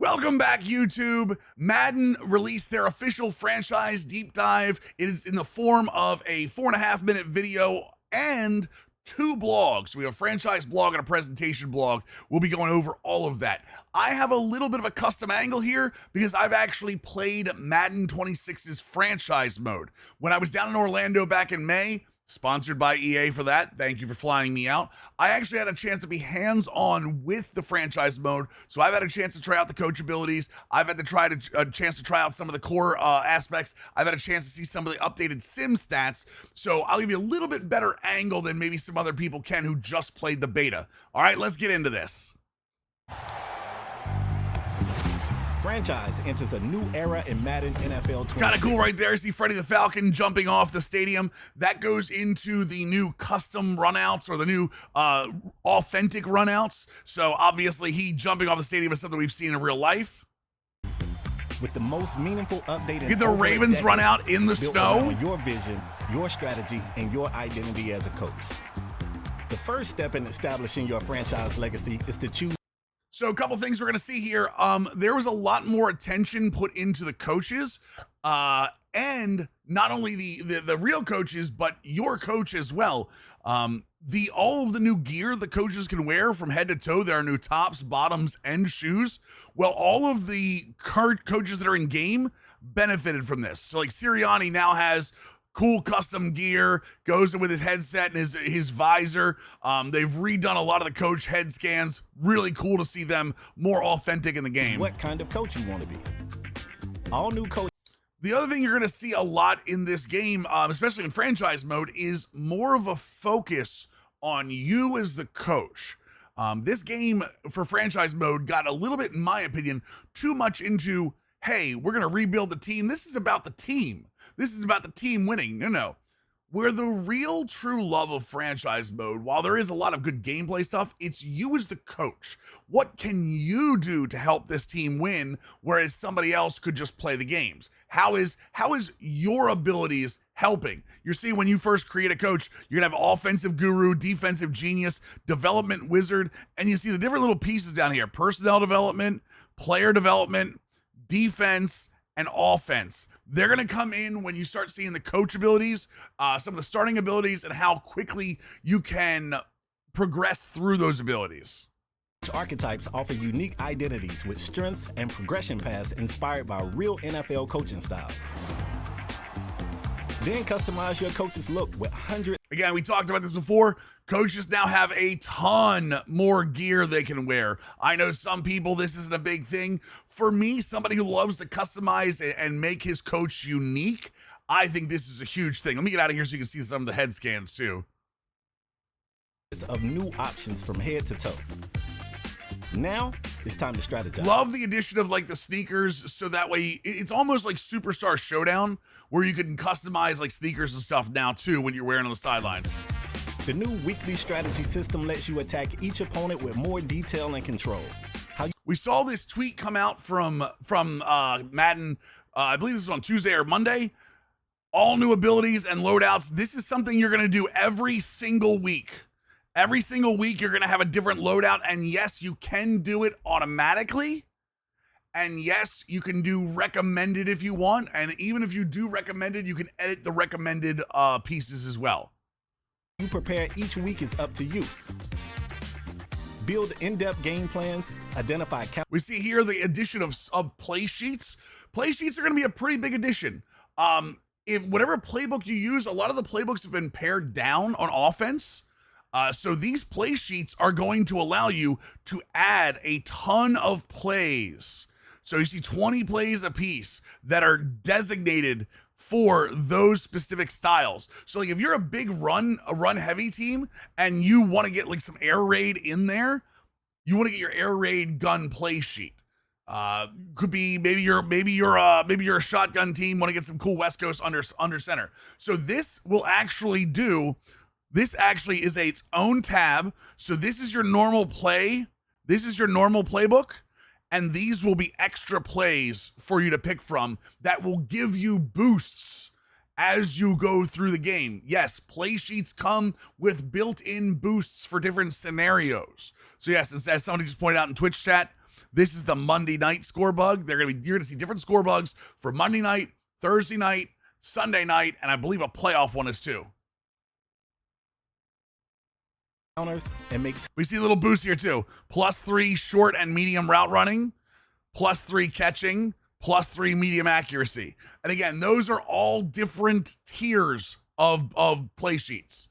Welcome back, YouTube. Madden released their official franchise deep dive. It is in the form of a 4.5-minute video and 2 blogs. We have a franchise blog and a presentation blog. We'll be going over all of that. I have a little bit of a custom angle here because I've actually played Madden 26's franchise mode. When I was down in Orlando back in May, sponsored by EA for that. Thank you for flying me out. I actually had a chance to be hands-on with the franchise mode, so I've had a chance to try out the coach abilities. I've had a chance to try out some of the core aspects. I've had a chance to see some of the updated sim stats, so I'll give you a little bit better angle than maybe some other people can who just played the beta. All right, let's get into this. Franchise enters a new era in Madden NFL 26. Kind of cool right there. See Freddie the Falcon jumping off the stadium. That goes into the new custom runouts or the new authentic runouts. So obviously he jumping off the stadium is something we've seen in real life. With the most meaningful update in get the Ravens run out in the snow. Your vision, your strategy, and your identity as a coach. The first step in establishing your franchise legacy is to choose. So a couple things we're going to see here. There was a lot more attention put into the coaches, and not only the real coaches, but your coach as well. All of the new gear the coaches can wear from head to toe. There are new tops, bottoms, and shoes. Well, all of the current coaches that are in game benefited from this. So like Sirianni now has cool custom gear, goes with his headset and his visor. They've redone a lot of the coach head scans. Really cool to see them more authentic in the game. What kind of coach you want to be. All new coach. The other thing you're going to see a lot in this game, especially in franchise mode, is more of a focus on you as the coach. This game for franchise mode got a little bit, in my opinion, too much into, hey, we're going to rebuild the team. This is about the team. This is about the team winning. No. Where the real true love of franchise mode, while there is a lot of good gameplay stuff, it's you as the coach. What can you do to help this team win, whereas somebody else could just play the games? How is your abilities helping? You're seeing when you first create a coach, you're gonna have offensive guru, defensive genius, development wizard, and you see the different little pieces down here: personnel development, player development, defense, and offense. They're going to come in when you start seeing the coach abilities, some of the starting abilities, and how quickly you can progress through those abilities. Archetypes offer unique identities with strengths and progression paths inspired by real NFL coaching styles. Then customize your coach's look with hundreds. Again, we talked about this before. Coaches now have a ton more gear they can wear. I know some people, this isn't a big thing. For me, somebody who loves to customize and make his coach unique, I think this is a huge thing. Let me get out of here so you can see some of the head scans too. Of new options from head to toe. Now it's time to strategize. Love the addition of like the sneakers, so that way it's almost like Superstar Showdown, where you can customize like sneakers and stuff now too when you're wearing on the sidelines. The new weekly strategy system lets you attack each opponent with more detail and control. We saw this tweet come out from Madden. I believe this was on Tuesday or Monday. All new abilities and loadouts. This is something you're going to do every single week. Every single week, you're going to have a different loadout. And yes, you can do it automatically. And yes, you can do recommended if you want. And even if you do recommended, you can edit the recommended pieces as well. You prepare each week is up to you. Build in-depth game plans, identify. We see here the addition of play sheets. Play sheets are going to be a pretty big addition. If whatever playbook you use, a lot of the playbooks have been pared down on offense. So these play sheets are going to allow you to add a ton of plays. So you see 20 plays a piece that are designated for those specific styles. So like if you're a big run heavy team and you want to get like some air raid in there, you want to get your air raid gun play sheet. Could be maybe you're a shotgun team, want to get some cool West Coast under center. So this actually is its own tab. So this is your normal play. This is your normal playbook. And these will be extra plays for you to pick from that will give you boosts as you go through the game. Yes, play sheets come with built-in boosts for different scenarios. So yes, as somebody just pointed out in Twitch chat, This is the Monday night score bug. You're gonna see different score bugs for Monday night, Thursday night, Sunday night, and I believe a playoff one is too. And we see a little boost here too. +3 short and medium route running, +3 catching, +3 medium accuracy. And again, those are all different tiers of play sheets.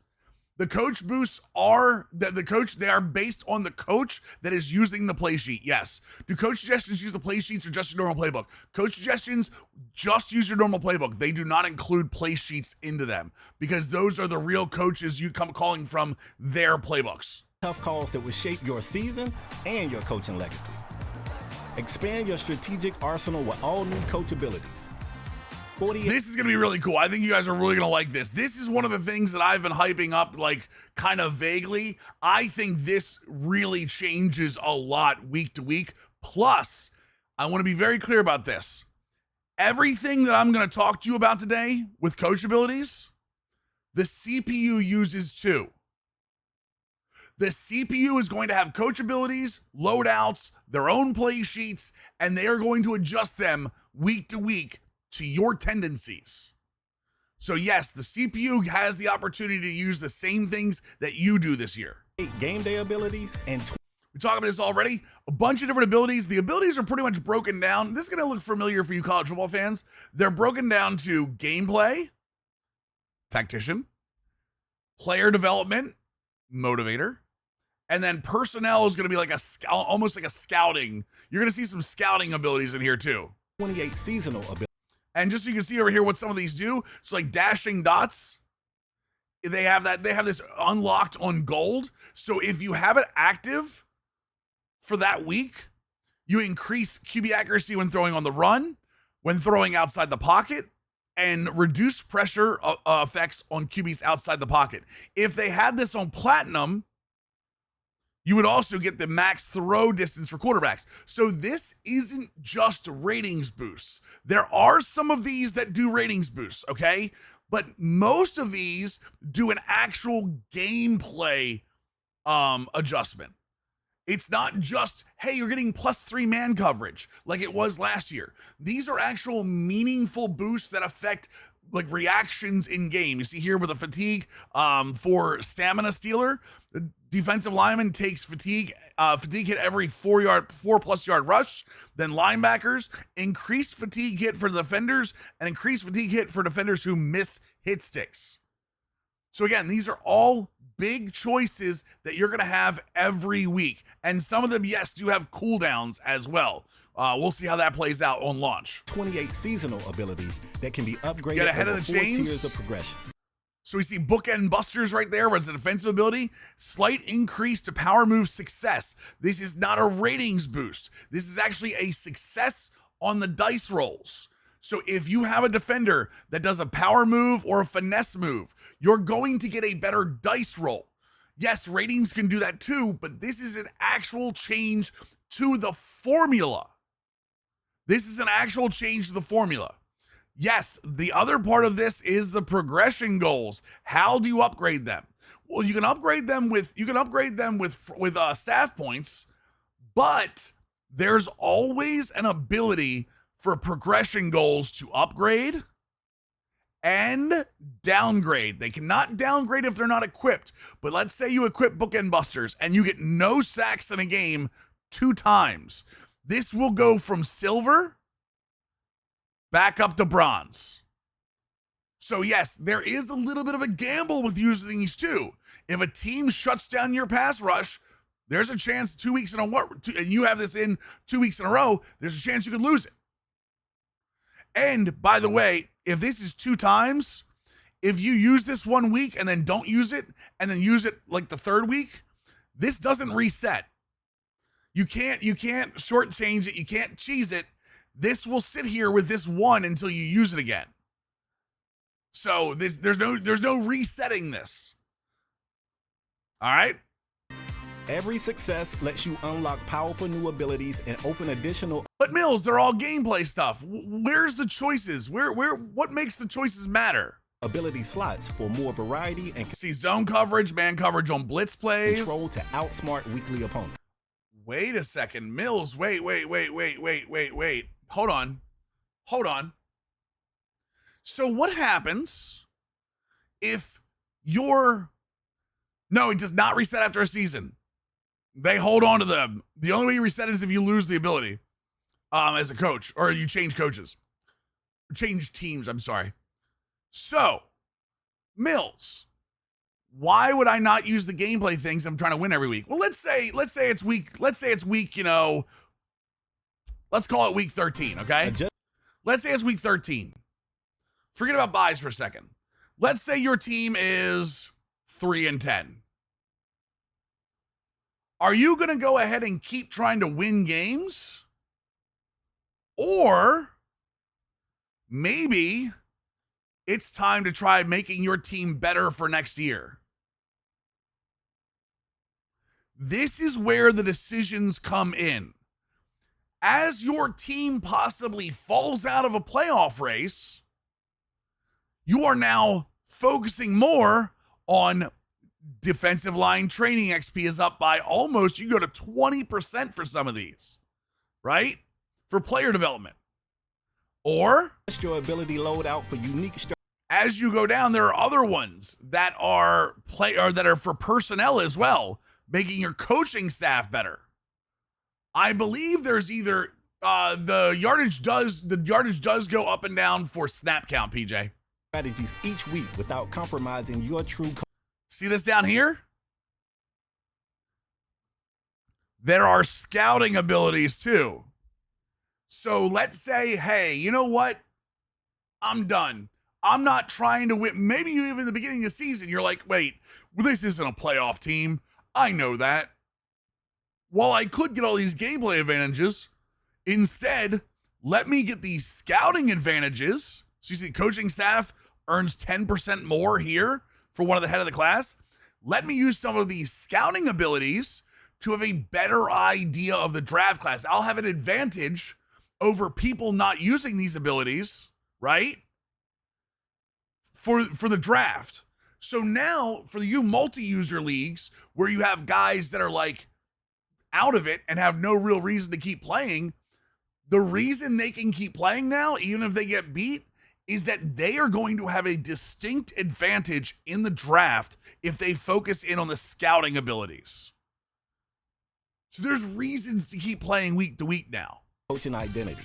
The coach boosts are they are based on the coach that is using the play sheet. Yes. Do coach suggestions use the play sheets or just your normal playbook? Coach suggestions just use your normal playbook. They do not include play sheets into them because those are the real coaches you come calling from their playbooks. Tough calls that will shape your season and your coaching legacy. Expand your strategic arsenal with all new coach abilities. This is going to be really cool. I think you guys are really going to like this. This is one of the things that I've been hyping up, like, kind of vaguely. I think this really changes a lot week to week. Plus, I want to be very clear about this. Everything that I'm going to talk to you about today with coach abilities, the CPU uses too. The CPU is going to have coach abilities, loadouts, their own play sheets, and they are going to adjust them week to week to your tendencies. So yes, the CPU has the opportunity to use the same things that you do this year. Game day abilities and we talked about this already. A bunch of different abilities. The abilities are pretty much broken down. This is going to look familiar for you college football fans. They're broken down to gameplay, tactician, player development, motivator, and then personnel is going to be like almost like a scouting. You're going to see some scouting abilities in here too. 28 seasonal abilities. And just so you can see over here what some of these do. So like dashing dots, they have this unlocked on gold. So if you have it active for that week, you increase QB accuracy when throwing on the run, when throwing outside the pocket, and reduce pressure effects on QBs outside the pocket. If they had this on platinum, you would also get the max throw distance for quarterbacks. So this isn't just ratings boosts. There are some of these that do ratings boosts, okay? But most of these do an actual gameplay adjustment. It's not just, hey, you're getting +3 man coverage like it was last year. These are actual meaningful boosts that affect like reactions in game. You see here with a fatigue for stamina stealer, the defensive lineman takes fatigue hit every 4+ yard rush. Then linebackers increased fatigue hit for the defenders and increased fatigue hit for defenders who miss hit sticks. So again, these are all big choices that you're going to have every week. And some of them, yes, do have cooldowns as well. We'll see how that plays out on launch. 28 seasonal abilities that can be upgraded Get ahead of the 4 chains. tiers of progression. So we see bookend busters right there, where it's a defensive ability. Slight increase to power move success. This is not a ratings boost. This is actually a success on the dice rolls. So if you have a defender that does a power move or a finesse move, you're going to get a better dice roll. Yes, ratings can do that too, but this is an actual change to the formula. This is an actual change to the formula. Yes, the other part of this is the progression goals. How do you upgrade them? Well, you can upgrade them with staff points, but there's always an ability for progression goals to upgrade and downgrade. They cannot downgrade if they're not equipped. But let's say you equip bookend busters and you get no sacks in a game 2 times. This will go from silver back up to bronze. So yes, there is a little bit of a gamble with using these too. If a team shuts down your pass rush, there's a chance 2 weeks in a row, and you have this in 2 weeks in a row, there's a chance you could lose it. And by the way, if this is 2 times, if you use this 1 week and then don't use it, and then use it like the 3rd week, this doesn't reset. You can't shortchange it. You can't cheese it. This will sit here with this 1 until you use it again. So there's no resetting this. All right. Every success lets you unlock powerful new abilities and open additional. But Mills, they're all gameplay stuff. Where's the choices? What makes the choices matter? Ability slots for more variety and see zone coverage, man coverage on blitz plays. Control to outsmart weekly opponents. Wait a second. Mills, wait. Hold on. So what happens if you're... No, it does not reset after a season. They hold on to them. The only way you reset it is if you lose the ability as a coach, or you change coaches. Change teams, I'm sorry. So, Mills, why would I not use the gameplay things I'm trying to win every week? Well, let's say it's week, let's call it week 13, okay? Let's say it's week 13. Forget about buys for a second. Let's say your team is 3-10. Are you going to go ahead and keep trying to win games? Or maybe it's time to try making your team better for next year. This is where the decisions come in. As your team possibly falls out of a playoff race, you are now focusing more on defensive line training. XP is up by almost, you go to 20% for some of these, right? For player development. Or your ability loadout for unique as you go down, there are other ones that are that are for personnel as well, making your coaching staff better. I believe there's either the yardage does go up and down for snap count, PJ. Strategies each week without compromising your true. See this down here? There are scouting abilities too. So let's say, hey, you know what? I'm done. I'm not trying to win. Maybe you even in the beginning of the season, you're like, wait, this isn't a playoff team. I know that. While I could get all these gameplay advantages, instead, let me get these scouting advantages. So you see, coaching staff earns 10% more here for one of the head of the class. Let me use some of these scouting abilities to have a better idea of the draft class. I'll have an advantage over people not using these abilities, right? For the draft. So now for you multi-user leagues where you have guys that are like out of it and have no real reason to keep playing, the reason they can keep playing now, even if they get beat, is that they are going to have a distinct advantage in the draft if they focus in on the scouting abilities. So there's reasons to keep playing week to week now. Coaching identity.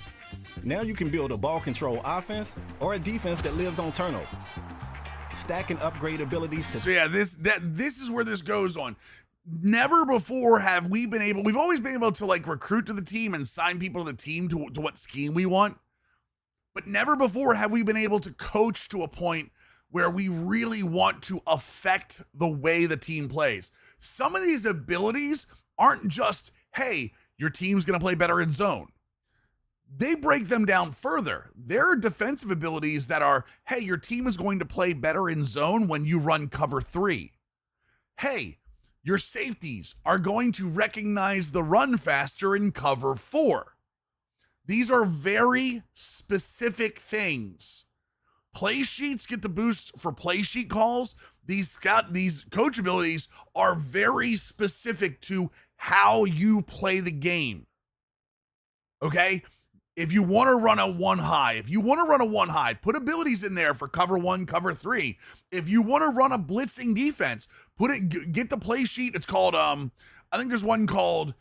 Now you can build a ball control offense or a defense that lives on turnovers. Stack and upgrade abilities to... So yeah, this is where this goes on. Never before have we been able... We've always been able to like recruit to the team and sign people to the team to what scheme we want. But never before have we been able to coach to a point where we really want to affect the way the team plays. Some of these abilities aren't just, hey, your team's going to play better in zone. They break them down further. There are defensive abilities that are, hey, your team is going to play better in zone when you run cover 3. Hey, your safeties are going to recognize the run faster in cover 4. These are very specific things. Play sheets get the boost for play sheet calls. These coach abilities are very specific to how you play the game. Okay? If you want to run a one high, put abilities in there for cover 1, cover 3. If you want to run a blitzing defense, get the play sheet. It's called I think there's one called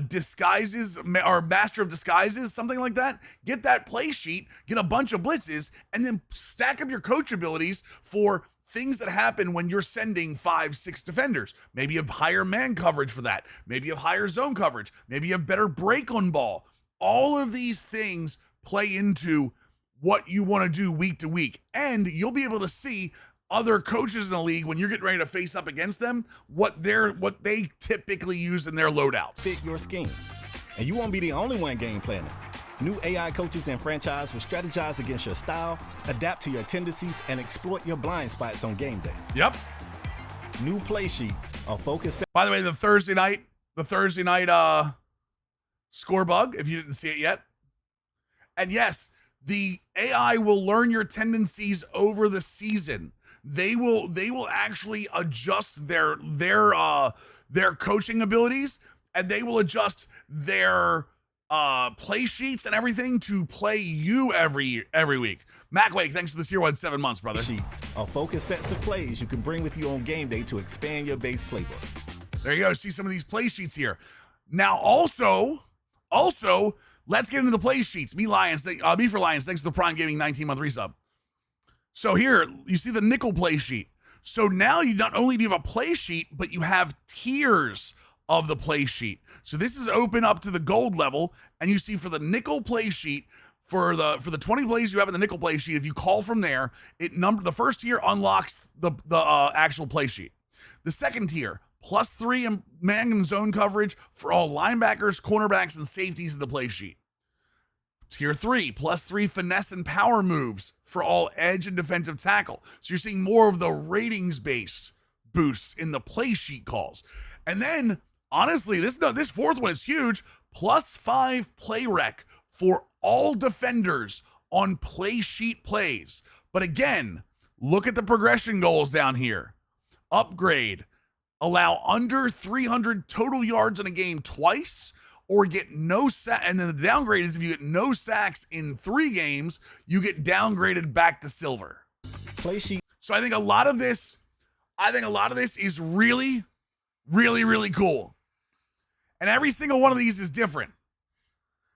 disguises or master of disguises, something like that. Get that play sheet, get a bunch of blitzes, and then stack up your coach abilities for things that happen when you're sending 5-6 defenders. Maybe you have higher man coverage for that. Maybe you have higher zone coverage. Maybe you have better break on ball. All of these things play into what you want to do week to week. And you'll be able to see other coaches in the league when you're getting ready to face up against them, what they typically use in their loadouts. Fit your scheme. And you won't be the only one game planning. New AI coaches and franchise will strategize against your style, adapt to your tendencies, and exploit your blind spots on game day. Yep. New play sheets are focused. By the way, the Thursday night score bug, if you didn't see it yet. And yes, the AI will learn your tendencies over the season. They will actually adjust their coaching abilities and they will adjust their play sheets and everything to play you every week. Macwake, thanks for the tier 1 7 months, brother. Sheets are focused sets of plays you can bring with you on game day to expand your base playbook. There you go. See some of these play sheets here. Now, also, let's get into the play sheets. Me for Lions, thanks to the Prime Gaming 19-month resub. So here, you see the nickel play sheet. So now you not only do you have a play sheet, but you have tiers of the play sheet. So this is open up to the gold level, and you see for the nickel play sheet, for the 20 plays you have in the nickel play sheet, if you call from there, the first tier unlocks the actual play sheet. The second tier, +3 in man and zone coverage for all linebackers, cornerbacks, and safeties in the play sheet. Tier 3, +3 finesse and power moves for all edge and defensive tackle. So you're seeing more of the ratings-based boosts in the play sheet calls. And then, honestly, this fourth one is huge. +5 play rec for all defenders on play sheet plays. But again, look at the progression goals down here. Upgrade. Allow under 300 total yards in a game twice, or get no sack. And then the downgrade is if you get no sacks in 3 games, you get downgraded back to silver. Play sheet. So I think a lot of this is really, really, really cool. And every single one of these is different.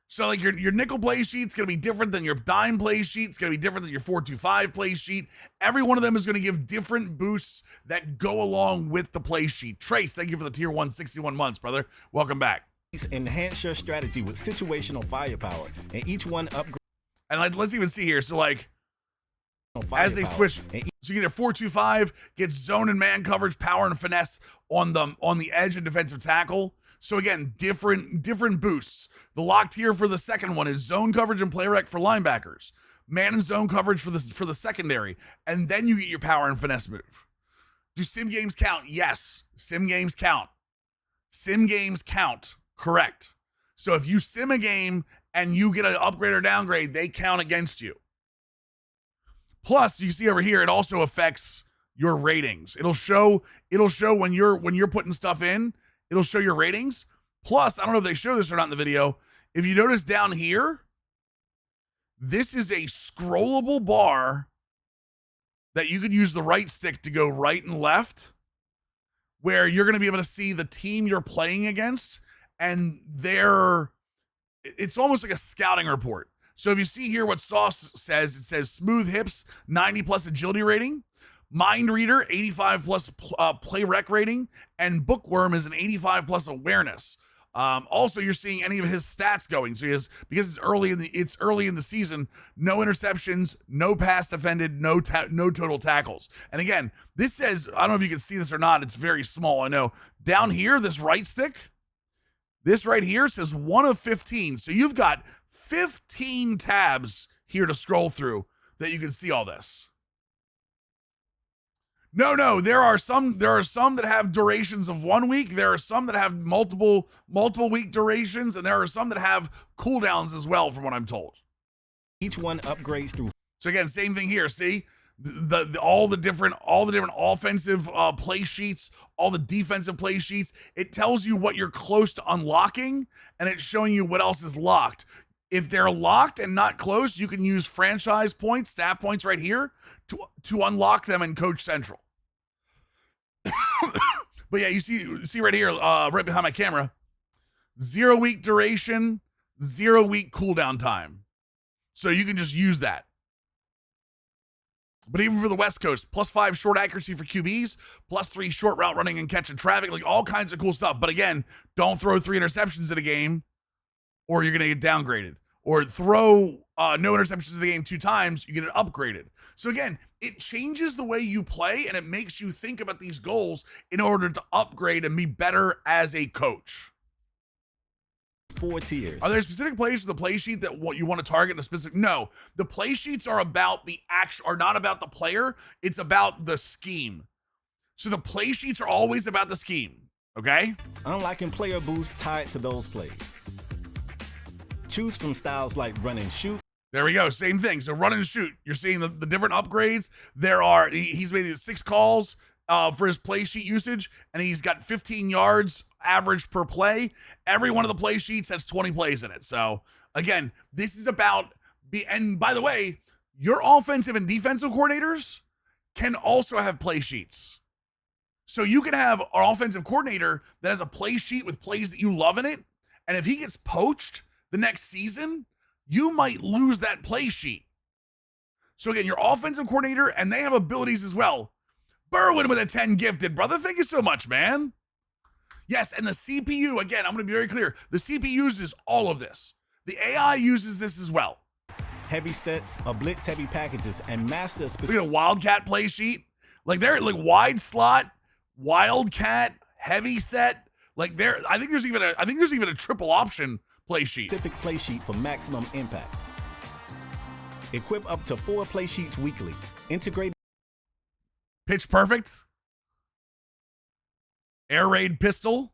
So like your nickel play sheet's going to be different than your dime play sheet. It's going to be different than your 4-2-5 play sheet. Every one of them is going to give different boosts that go along with the play sheet. Trace, thank you for the tier 1 61 months, brother. Welcome back. Enhance your strategy with situational firepower, and each one upgrade. And let's even see here. So like as they switch, so you get a 4-2-5, gets zone and man coverage, power and finesse on the edge and defensive tackle. So again, different boosts. The locked tier for the second one is zone coverage and play rec for linebackers, man and zone coverage for the secondary, and then you get your power and finesse move. Do sim games count? Yes, sim games count. Sim games count. Correct. So if you sim a game and you get an upgrade or downgrade, they count against you. Plus, you see over here, it also affects your ratings. It'll show when you're putting stuff in. It'll show your ratings. Plus, I don't know if they show this or not in the video. If you notice down here, this is a scrollable bar that you could use the right stick to go right and left, where you're going to be able to see the team you're playing against, and it's almost like a scouting report. So if you see here what Sauce says, it says smooth hips, 90+ agility rating. Mind Reader, 85+ play rec rating, and Bookworm is an 85+ awareness. Also, you're seeing any of his stats going. So he has, because it's early in the season, no interceptions, no pass defended, no total tackles. And again, this says, I don't know if you can see this or not. It's very small. I know down here, this right stick, this right here says 1 of 15. So you've got 15 tabs here to scroll through that you can see all this. No, there are some that have durations of 1 week. There are some that have multiple week durations, and there are some that have cooldowns as well, from what I'm told. Each one upgrades through. So again, same thing here. See all the different offensive play sheets, all the defensive play sheets. It tells you what you're close to unlocking, and it's showing you what else is locked. If they're locked and not close, you can use franchise points, staff points right here to unlock them in Coach Central. But yeah, you see right here, right behind my camera, 0 week duration, 0 week cooldown time. So you can just use that. But even for the West Coast, +5 short accuracy for QBs, +3 short route running and catching traffic, like all kinds of cool stuff. But again, don't throw 3 interceptions in a game, or you're going to get downgraded. Or throw no interceptions in the game 2 times, you get it upgraded. So again, it changes the way you play, and it makes you think about these goals in order to upgrade and be better as a coach. 4 tiers. Are there specific plays for the play sheet that what you want to target in a specific? No, the play sheets are not about the player. It's about the scheme. So the play sheets are always about the scheme. Okay. Unlocking player boosts tied to those plays. Choose from styles like run and shoot. There we go. Same thing. So run and shoot. You're seeing the different upgrades. He's made 6 calls. for his play sheet usage, and he's got 15 yards average per play. Every one of the play sheets has 20 plays in it. So again, this is about and by the way, your offensive and defensive coordinators can also have play sheets. So you can have an offensive coordinator that has a play sheet with plays that you love in it, and if he gets poached the next season, you might lose that play sheet. So again, your offensive coordinator, and they have abilities as well. Berwin with a 10 gifted, brother. Thank you so much, man. Yes, and the CPU, again, I'm going to be very clear. The CPU uses all of this. The AI uses this as well. Heavy sets, blitz heavy packages, and master specific. Look at a Wildcat play sheet. Like they're like wide slot, Wildcat, heavy set. Like there, I think there's even a triple option play sheet. Specific play sheet for maximum impact. Equip up to 4 play sheets weekly. Integrate Pitch perfect. Air raid pistol.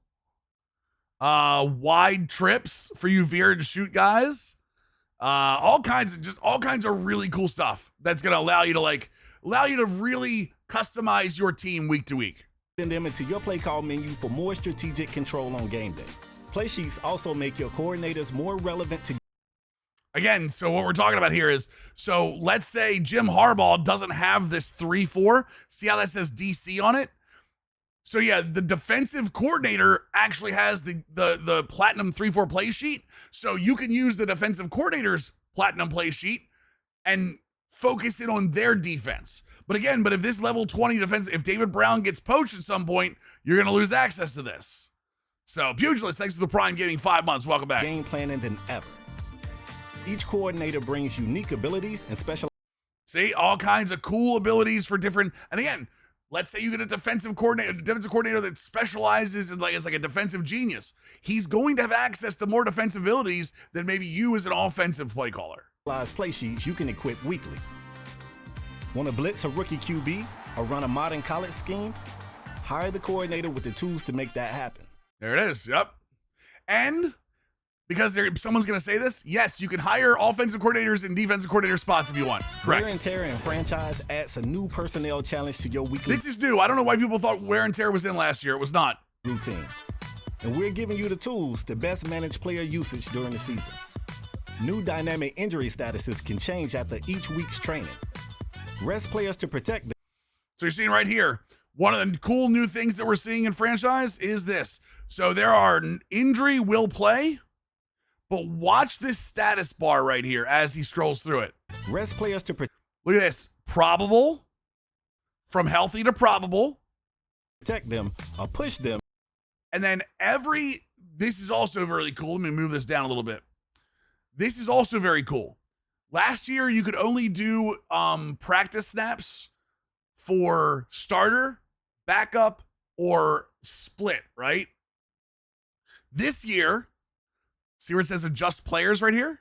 Wide trips for you veer and shoot guys. All kinds of really cool stuff that's gonna allow you to really customize your team week to week. them into your play call menu for more strategic control on game day. Play sheets also make your coordinators more relevant to. Again, so what we're talking about here is, so let's say Jim Harbaugh doesn't have this 3-4. See how that says DC on it? So yeah, the defensive coordinator actually has the platinum 3-4 play sheet. So you can use the defensive coordinator's platinum play sheet and focus in on their defense. But again, if this level 20 defense, if David Brown gets poached at some point, you're going to lose access to this. So Pugilist, thanks for the Prime Gaming 5 months. Welcome back. Game planning than ever. Each coordinator brings unique abilities and special. See, all kinds of cool abilities for different. And again, let's say you get a defensive coordinator that specializes in is like a defensive genius. He's going to have access to more defensive abilities than maybe you as an offensive play caller. Play sheets you can equip weekly. Want to blitz a rookie QB or run a modern college scheme? Hire the coordinator with the tools to make that happen. There it is. Yep. And because someone's going to say this, yes, you can hire offensive coordinators and defensive coordinator spots if you want. Correct. Wear and tear in franchise adds a new personnel challenge to your weekly. This is new. I don't know why people thought wear and tear was in last year. It was not. Routine. And we're giving you the tools to best manage player usage during the season. New dynamic injury statuses can change after each week's training. Rest players to protect them. So you're seeing right here, one of the cool new things that we're seeing in franchise is this. So there are injury will play, but watch this status bar right here as he scrolls through it. Rest players to protect. Look at this. Probable, from healthy to probable. Protect them or push them. And then this is also very cool. Let me move this down a little bit. This is also very cool. Last year, you could only do practice snaps for starter, backup, or split, right? This year, see where it says adjust players right here?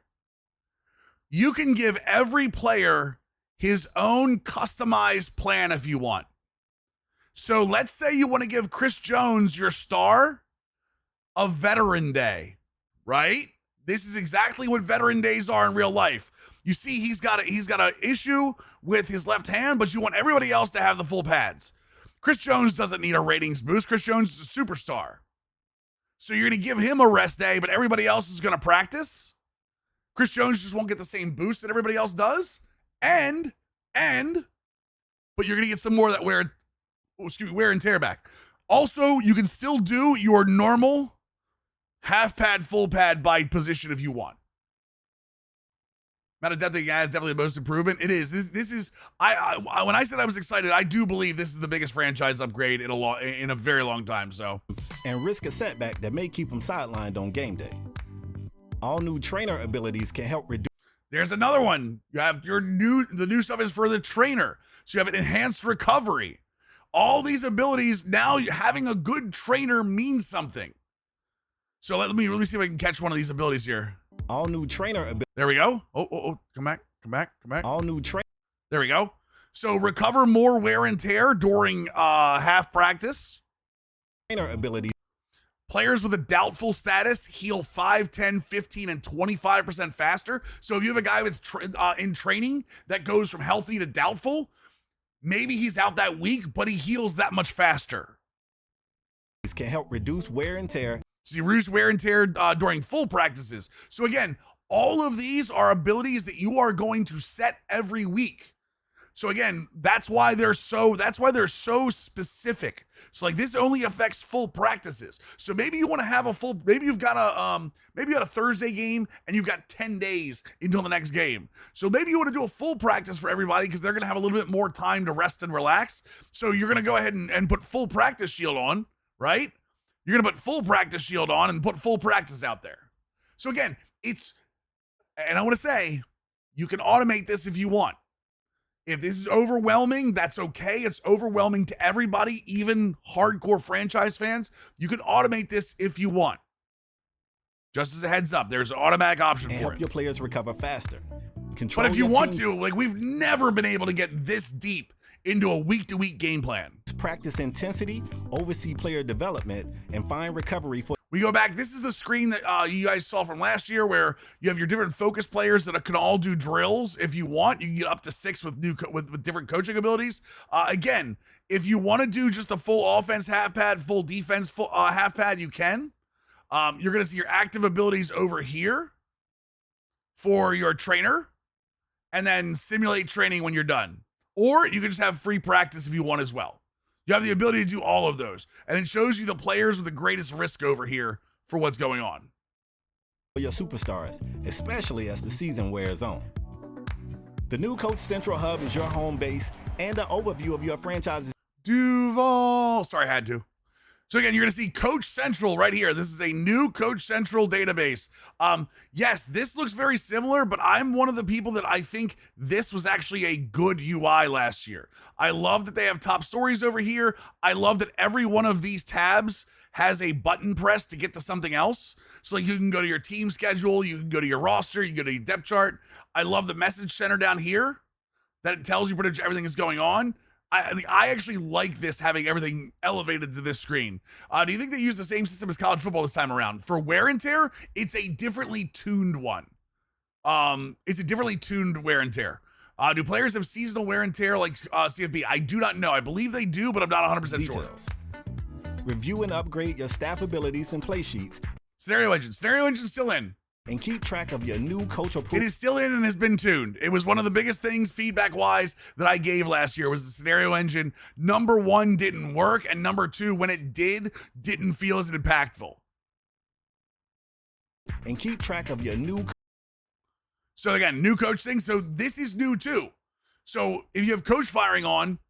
You can give every player his own customized plan if you want. So let's say you want to give Chris Jones, your star, a veteran day, right? This is exactly what veteran days are in real life. You see, he's got an issue with his left hand, but you want everybody else to have the full pads. Chris Jones doesn't need a ratings boost. Chris Jones is a superstar. So you're going to give him a rest day, but everybody else is going to practice. Chris Jones just won't get the same boost that everybody else does. But you're going to get some more of that wear and tear back. Also, you can still do your normal half pad, full pad by position if you want. Amount of depth that guy is definitely the most improvement. It is. This is. I when I said I was excited, I do believe this is the biggest franchise upgrade in a very long time. So, and risk a setback that may keep them sidelined on game day. All new trainer abilities can help reduce. There's another one. You have the new stuff is for the trainer. So you have an enhanced recovery. All these abilities now, having a good trainer means something. So let me see if I can catch one of these abilities here. All new trainer abilities. There we go. Oh, come back. All new trainer. There we go. So recover more wear and tear during half practice. Trainer abilities. Players with a doubtful status heal 5, 10, 15, and 25% faster. So if you have a guy with in training that goes from healthy to doubtful, maybe he's out that week, but he heals that much faster. Can help reduce wear and tear. So you reduce wear and tear during full practices. So again, all of these are abilities that you are going to set every week. So again, that's why they're so specific. So like this only affects full practices. So maybe you want to have maybe you've got a Thursday game and you've got 10 days until the next game. So maybe you want to do a full practice for everybody because they're going to have a little bit more time to rest and relax. So you're going to go ahead and put full practice shield on, right? You're going to put full practice shield on and put full practice out there. So again, and I want to say, you can automate this if you want. If this is overwhelming, that's okay. It's overwhelming to everybody, even hardcore franchise fans. You can automate this if you want. Just as a heads up, there's an automatic option for it. Help your players recover faster. But if you want to, like we've never been able to get this deep into a week-to-week game plan. Practice intensity, oversee player development, and find recovery for. We go back. This is the screen that you guys saw from last year where you have your different focus players that can all do drills. If you want, you can get up to 6 with with different coaching abilities. Again, if you want to do just a full offense half pad, full defense full half pad, you can. You're going to see your active abilities over here for your trainer, and then simulate training when you're done. Or you can just have free practice if you want as well. You have the ability to do all of those. And it shows you the players with the greatest risk over here for what's going on. Your superstars, especially as the season wears on. The new Coach Central Hub is your home base and an overview of your franchise's. Duval. Sorry, I had to. So again, you're going to see Coach Central right here. This is a new Coach Central database. Yes, this looks very similar, but I'm one of the people that I think this was actually a good UI last year. I love that they have top stories over here. I love that every one of these tabs has a button press to get to something else. So like you can go to your team schedule, you can go to your roster, you can go to your depth chart. I love the message center down here that it tells you pretty much everything is going on. I actually like this, having everything elevated to this screen. Do you think they use the same system as college football this time around? For wear and tear, it's a differently tuned one. It's a differently tuned wear and tear. Do players have seasonal wear and tear like CFB? I do not know. I believe they do, but I'm not 100% sure. Review and upgrade your staff abilities and play sheets. Scenario Engine. Scenario Engine's still in. And keep track of your new coach approval. It is still in and has been tuned. It was one of the biggest things feedback-wise that I gave last year was the Scenario Engine. Number 1 didn't work, and number 2, when it didn't feel as impactful. And keep track of your new. So again, new coach thing. So this is new too. So if you have coach firing on,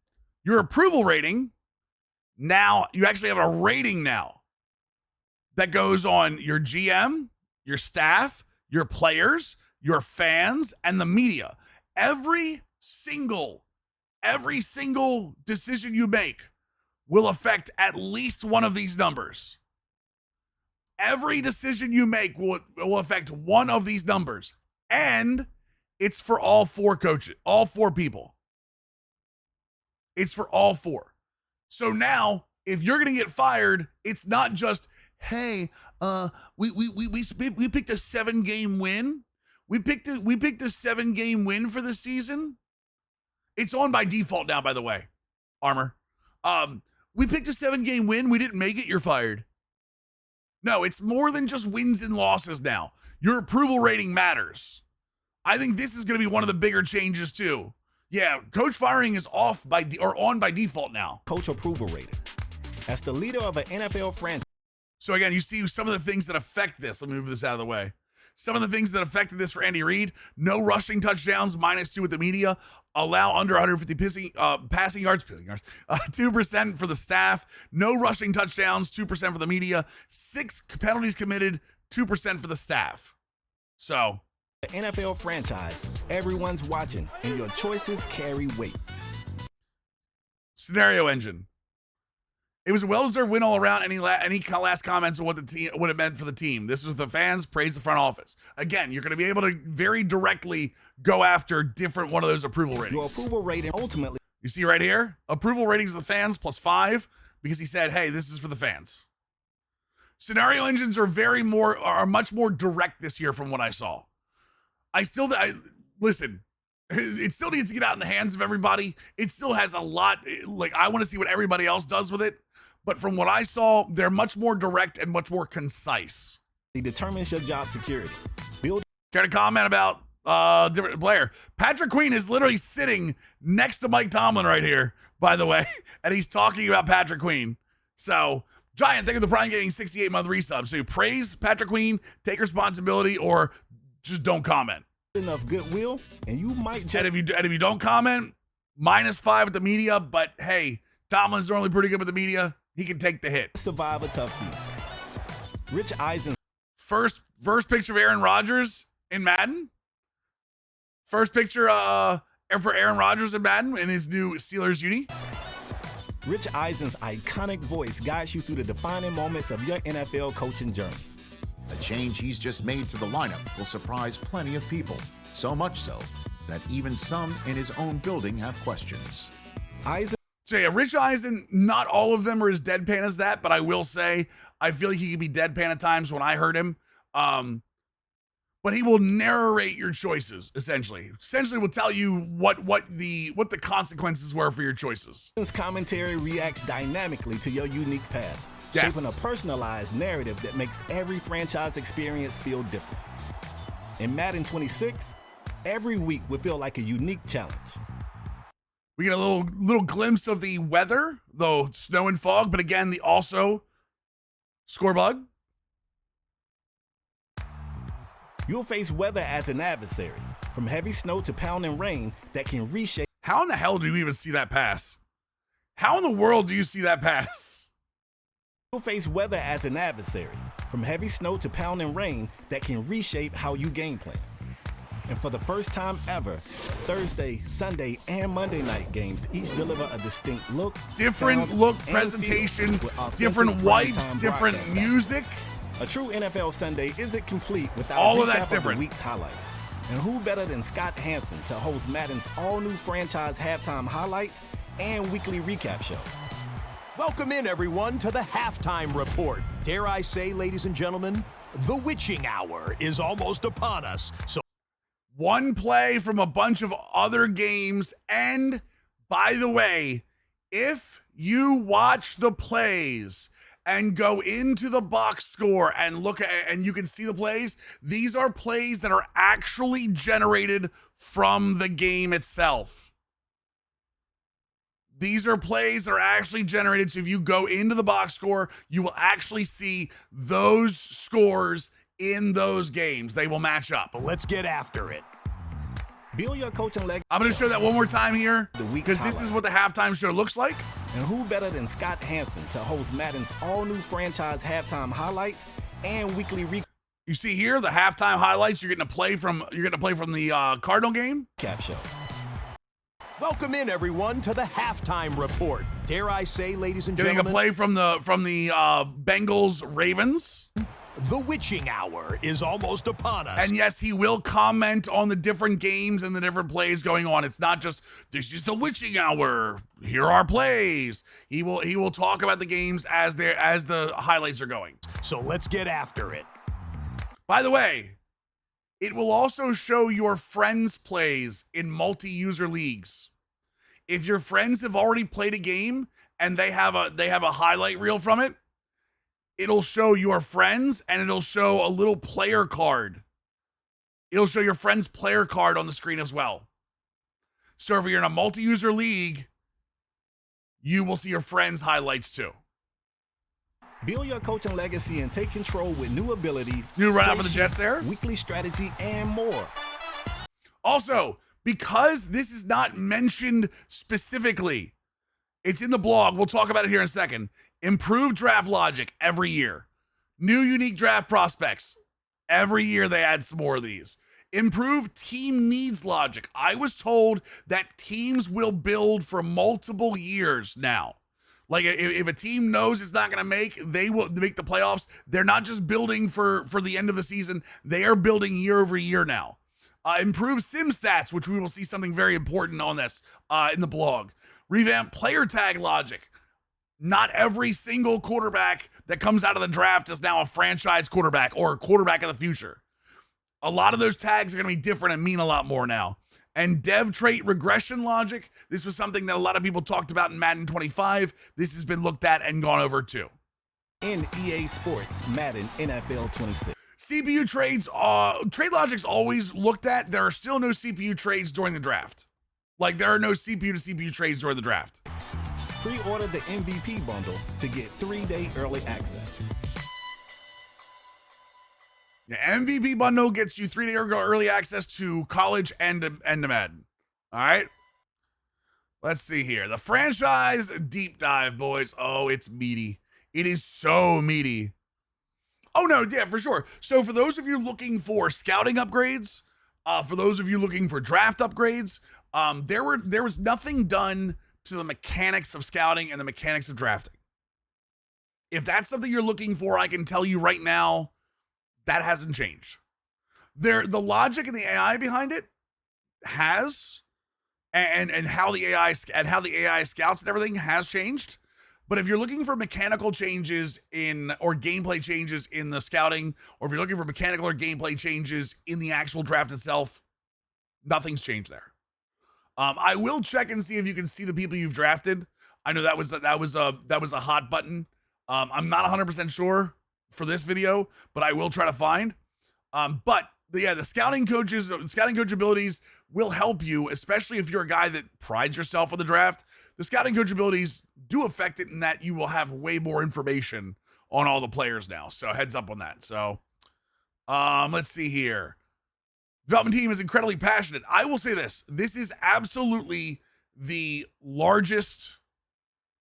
your approval rating, now you actually have a rating now that goes on your GM, your staff, your players, your fans, and the media. Every single decision you make will affect at least one of these numbers. Every decision you make will affect one of these numbers. And it's for all 4 coaches, all 4 people. It's for all 4. So now, if you're going to get fired, it's not just, hey, we picked a 7-game win. We picked a 7-game win for the season. It's on by default now, by the way. Armor. We picked a 7-game win. We didn't make it. You're fired. No, it's more than just wins and losses now. Your approval rating matters. I think this is going to be one of the bigger changes too. Yeah, coach firing is off or on by default now. Coach approval rating. As the leader of an NFL franchise. So again, you see some of the things that affect this. Let me move this out of the way. Some of the things that affected this for Andy Reid: no rushing touchdowns, -2 with the media. Allow under 150 passing yards, 2% for the staff. No rushing touchdowns, 2% for the media. 6 penalties committed, 2% for the staff. So, the NFL franchise, everyone's watching, and your choices carry weight. Scenario Engine. It was a well-deserved win all around. Any last comments on what it meant for the team? This was the fans, praise the front office. Again, you're going to be able to very directly go after different one of those approval ratings. Your approval rating ultimately. You see right here, approval ratings of the fans +5 because he said, hey, this is for the fans. Scenario engines are much more direct this year from what I saw. Listen, It still needs to get out in the hands of everybody. It still has a lot. Like, I want to see what everybody else does with it. But from what I saw, they're much more direct and much more concise. It determines your job security. Build. Care to comment about different player? Patrick Queen is literally sitting next to Mike Tomlin right here, by the way, and he's talking about Patrick Queen. So, Giant, thank you for the Prime getting 68-month resub. So you praise Patrick Queen, take responsibility, or just don't comment. Enough goodwill, and you might just. And if you don't comment, -5 with the media. But hey, Tomlin's normally pretty good with the media. He can take the hit. Survive a tough season. Rich Eisen. First picture of Aaron Rodgers in Madden. First picture for Aaron Rodgers in Madden in his new Steelers uni. Rich Eisen's iconic voice guides you through the defining moments of your NFL coaching journey. A change he's just made to the lineup will surprise plenty of people, so much so that even some in his own building have questions. Eisen. So yeah, Rich Eisen, not all of them are as deadpan as that, but I will say I feel like he can be deadpan at times when I heard him. But he will narrate your choices, essentially. Essentially will tell you what the consequences were for your choices. His commentary reacts dynamically to your unique path, Yes. shaping a personalized narrative that makes every franchise experience feel different. In Madden 26, every week will feel like a unique challenge. We get a little glimpse of the weather, though snow and fog, but again, the also score bug. You'll face weather as an adversary, from heavy snow to pounding rain that can reshape. How in the hell do you even see that pass? How in the world do you see that pass? You'll face weather as an adversary, from heavy snow to pounding rain that can reshape how you game plan. And for the first time ever, Thursday, Sunday, and Monday night games each deliver a distinct look, Different sound, look, and presentation, feel with authentic different wipes, primetime different broadcast music. A true NFL Sunday isn't complete without All a of recap that's different. the week's highlights. And who better than Scott Hansen to host Madden's all-new franchise halftime highlights and weekly recap shows? Welcome in, everyone, to the Halftime Report. Dare I say, ladies and gentlemen, the witching hour is almost upon us. So One play from a bunch of other games. And by the way, if you watch the plays and go into the box score and look at, and you can see the plays, these are plays that are actually generated from the game itself. These are plays that are actually generated. So if you go into the box score, you will actually see those scores in those games. They will match up. let's get after it. Build your coaching legacy. I'm going to show that one more time here The week's because this is what the halftime show looks like. And who better than Scott Hansen to host Madden's all-new franchise halftime highlights and weekly You see here the halftime highlights. You're getting to play from the Cardinal game. recap shows. Welcome in, everyone, to the Halftime Report. Dare I say, ladies and Getting a gentlemen, play from the Bengals Ravens. the witching hour is almost upon us. And yes, he will comment on the different games and the different plays going on. It's not just this is the witching hour. Here are plays. He will talk about the games as the highlights are going. So let's get after it. By the way, it will also show your friends' plays in multi-user leagues. If your friends have already played a game and they have a highlight reel from it, it'll show your friends and it'll show a little player card. It'll show your friend's player card on the screen as well. So if you're in a multi-user league, you will see your friends' highlights too. Build your coaching legacy and take control with new abilities. New run out for play the Jets sheets, there. Weekly strategy, and more. Also, because this is not mentioned specifically, it's in the blog. We'll talk about it here in a second. Improved draft logic every year. New unique draft prospects. Every year they add some more of these. Improved team needs logic. I was told that teams will build for multiple years now. Like if a team knows it's not going to make, they will make the playoffs. They're not just building for the end of the season. They are building year over year now. Improved sim stats, which we will see something very important on this in the blog. Revamp player tag logic. Not every single quarterback that comes out of the draft is now a franchise quarterback or a quarterback of the future. A lot of those tags are going to be different and mean a lot more now. And dev trait regression logic, this was something that a lot of people talked about in Madden 25. This has been looked at and gone over too. In EA Sports, Madden NFL 26. CPU trades, trade logic's always looked at. There are still no CPU trades during the draft. Like, there are no CPU to CPU trades during the draft. Pre-order the MVP bundle to get 3-day early access. The MVP bundle gets you 3-day early access to college and to Madden. All right. Let's see here. The franchise deep dive, boys. Oh, it's meaty. It is so meaty. Oh, no, yeah, for sure. So for those of you looking for scouting upgrades, for those of you looking for draft upgrades, there was nothing done to the mechanics of scouting and the mechanics of drafting. If that's something you're looking for, I can tell you right now, that hasn't changed. The logic and the AI behind it has, and how the AI scouts and everything has changed. But if you're looking for mechanical changes or gameplay changes in the scouting, or if you're looking for mechanical or gameplay changes in the actual draft itself, nothing's changed there. I will check and see if you can see the people you've drafted. I know that was a hot button. I'm not 100% sure for this video, but I will try to find. The scouting coach abilities will help you, especially if you're a guy that prides yourself on the draft. The scouting coach abilities do affect it in that you will have way more information on all the players now. So heads up on that. So let's see here. Development team is incredibly passionate. I will say this. This is absolutely the largest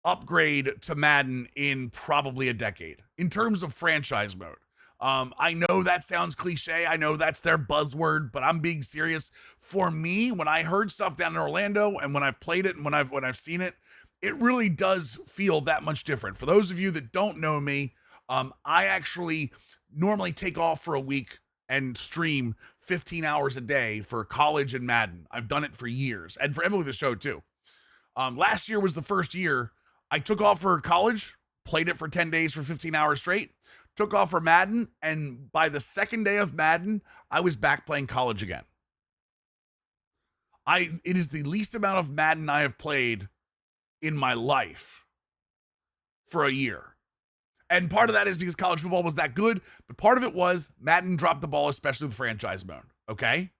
upgrade to Madden in probably a decade in terms of franchise mode. I know that sounds cliche. I know that's their buzzword, but I'm being serious. For me, when I heard stuff down in Orlando and when I've played it and when I've seen it, it really does feel that much different. For those of you that don't know me, I actually normally take off for a week and stream 15 hours a day for college and Madden. I've done it for years, and for Emily the Show too. Last year was the first year I took off for college, played it for 10 days for 15 hours straight, took off for Madden, and by the second day of Madden, I was back playing college again. It is the least amount of Madden I have played in my life for a year. And part of that is because college football was that good, but part of it was Madden dropped the ball, especially with franchise mode, okay?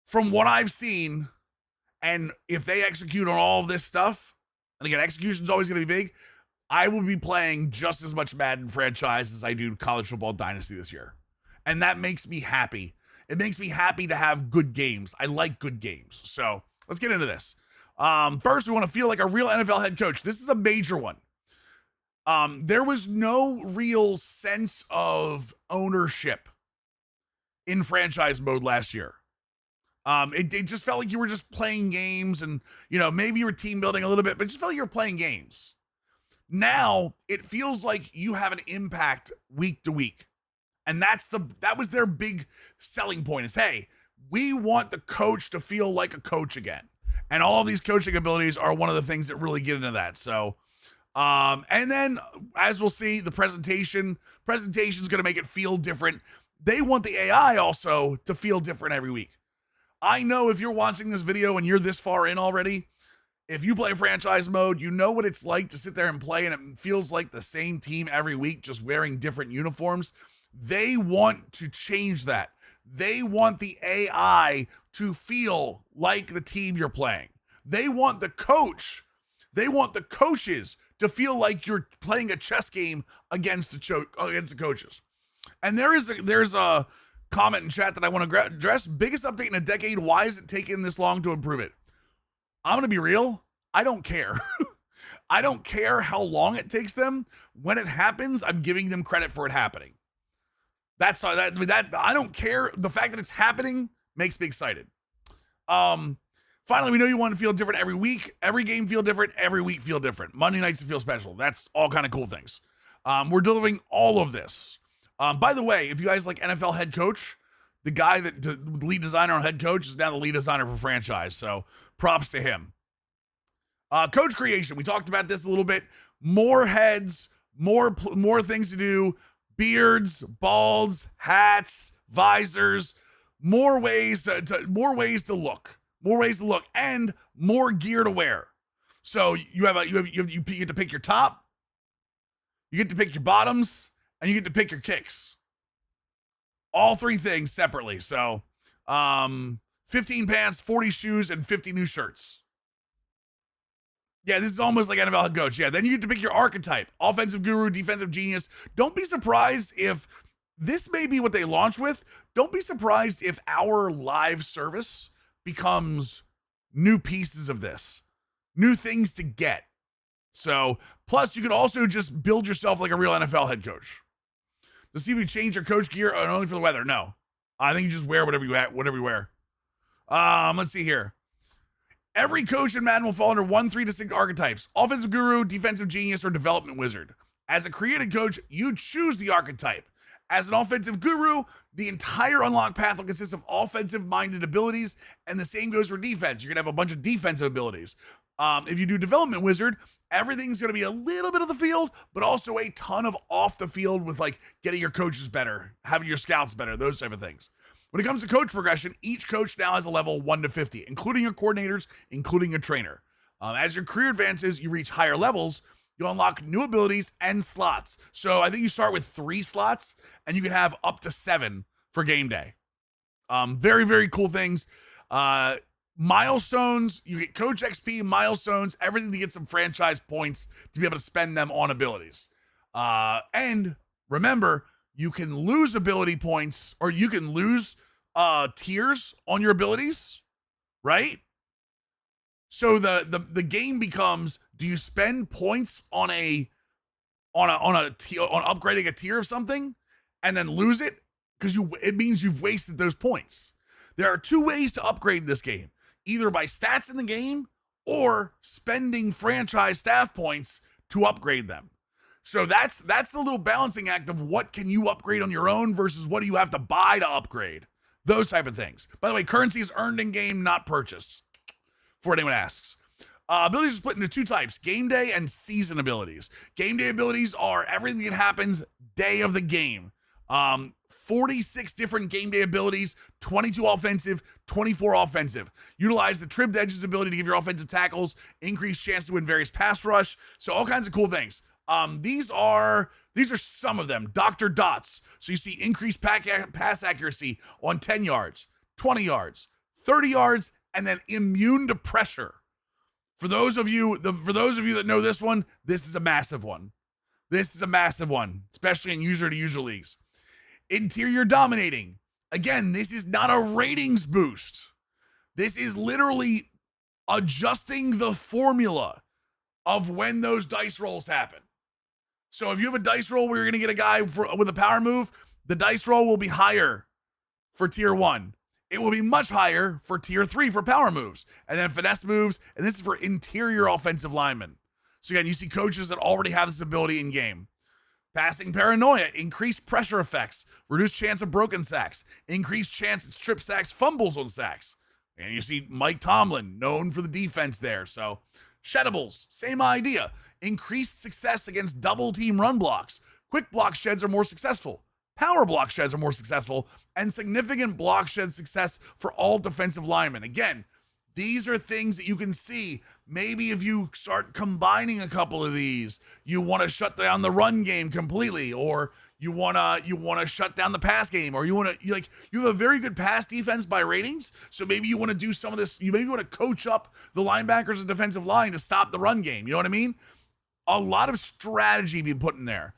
From what I've seen, and if they execute on all of this stuff, and again, execution's always going to be big, I will be playing just as much Madden franchise as I do College Football Dynasty this year. And that makes me happy. It makes me happy to have good games. I like good games. So let's get into this. First, we want to feel like a real NFL head coach. This is a major one. There was no real sense of ownership in franchise mode last year. It just felt like you were just playing games and, maybe you were team building a little bit, but it just felt like you were playing games. Now it feels like you have an impact week to week. And that was their big selling point is, hey, we want the coach to feel like a coach again. And all of these coaching abilities are one of the things that really get into that. So, and then as we'll see, the presentation is going to make it feel different. They want the AI also to feel different every week. I know if you're watching this video and you're this far in already, if you play franchise mode, you know what it's like to sit there and play and it feels like the same team every week, just wearing different uniforms. They want to change that. They want the AI to feel like the team you're playing. They want the coaches to feel like you're playing a chess game against the coaches. And there's a comment in chat that I want to address. Biggest update in a decade. Why is it taking this long to improve it? I'm going to be real. I don't care. I don't care how long it takes them. When it happens, I'm giving them credit for it happening. I don't care. The fact that it's happening makes me excited. Finally, we know you want to feel different every week. Every game feel different. Every week feel different. Monday nights feel special. That's all kind of cool things. We're delivering all of this. By the way, if you guys like NFL head coach, the guy the lead designer on head coach is now the lead designer for franchise. So props to him. Coach creation. We talked about this a little bit. More heads, more things to do. Beards, balds, hats, visors, more ways to look, and more gear to wear. So you get to pick your top, you get to pick your bottoms, and you get to pick your kicks. All three things separately. So 15 pants, 40 shoes, and 50 new shirts. Yeah, this is almost like NFL head coach. Yeah, then you get to pick your archetype. Offensive guru, defensive genius. Don't be surprised if this may be what they launch with. Don't be surprised if our live service becomes new pieces of this. New things to get. So, plus you could also just build yourself like a real NFL head coach. To see if you change your coach gear only for the weather. No. I think you just wear whatever you wear. Let's see here. Every coach in Madden will fall under 3 distinct archetypes: offensive guru, defensive genius, or development wizard. As a created coach, you choose the archetype. As an offensive guru, the entire unlock path will consist of offensive-minded abilities, and the same goes for defense. You're going to have a bunch of defensive abilities. If you do development wizard, everything's going to be a little bit of the field, but also a ton of off the field with like getting your coaches better, having your scouts better, those type of things. When it comes to coach progression, each coach now has a level 1 to 50, including your coordinators, including your trainer. As your career advances, you reach higher levels, you'll unlock new abilities and slots. So I think you start with 3 slots, and you can have up to 7 for game day. Very, very cool things. Milestones, you get coach XP, milestones, everything to get some franchise points to be able to spend them on abilities. And remember, you can lose ability points, or you can lose tiers on your abilities, right? So the game becomes: do you spend points on upgrading a tier of something and then lose it? Because it means you've wasted those points. There are 2 ways to upgrade this game: either by stats in the game or spending franchise staff points to upgrade them. So that's the little balancing act of what can you upgrade on your own versus what do you have to buy to upgrade. Those type of things. By the way, currency is earned in game, not purchased, before anyone asks. Abilities are split into 2 types: game day and season abilities. Game day abilities are everything that happens day of the game. 46 different game day abilities, 22 offensive, 24 offensive. Utilize the trimmed edges ability to give your offensive tackles increased chance to win various pass rush. So all kinds of cool things. These are some of them. Dr. Dots. So you see increased pass accuracy on 10 yards, 20 yards, 30 yards, and then immune to pressure. For those of you that know this one, this is a massive one. This is a massive one, especially in user-to-user leagues. Interior dominating. Again, this is not a ratings boost. This is literally adjusting the formula of when those dice rolls happen. So if you have a dice roll where you're going to get a guy with a power move, the dice roll will be higher for tier 1. It will be much higher for tier 3 for power moves, and then finesse moves, and this is for interior offensive linemen. So again, you see coaches that already have this ability in game. Passing paranoia, increased pressure effects, reduced chance of broken sacks, increased chance at strip sacks, fumbles on sacks. And you see Mike Tomlin, known for the defense there. So sheddables, same idea. Increased success against double team run blocks. Quick block sheds are more successful. Power block sheds are more successful, and significant block shed success for all defensive linemen. Again, these are things that you can see. Maybe if you start combining a couple of these, you want to shut down the run game completely, or you want to shut down the pass game, or you have a very good pass defense by ratings. So maybe you want to do some of this. You maybe want to coach up the linebackers and defensive line to stop the run game. You know what I mean? A lot of strategy being put in there.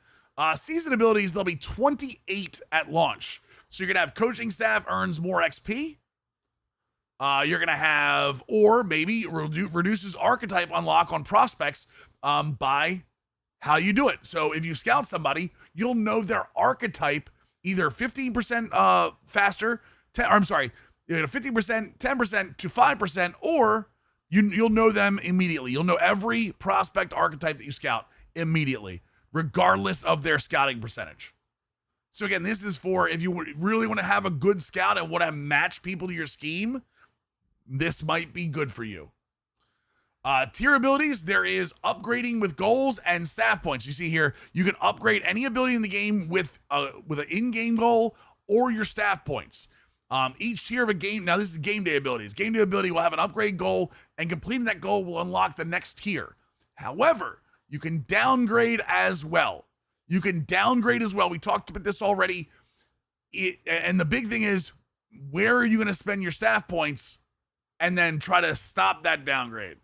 Season abilities, there'll be 28 at launch. So you're going to have coaching staff earns more XP. You're going to have, or maybe reduces archetype unlock on prospects by how you do it. So if you scout somebody, you'll know their archetype either 15% faster, 50%, 10% to 5%, or you'll know them immediately. You'll know every prospect archetype that you scout immediately, regardless of their scouting percentage. So again, this is for if you really want to have a good scout and want to match people to your scheme, this might be good for you. Tier abilities, there is upgrading with goals and staff points. You see here, you can upgrade any ability in the game with an in-game goal or your staff points. Each tier of a game, now this is game day abilities. Game day ability will have an upgrade goal, and completing that goal will unlock the next tier. However, you can downgrade as well. We talked about this already. And the big thing is, where are you going to spend your staff points and then try to stop that downgrade?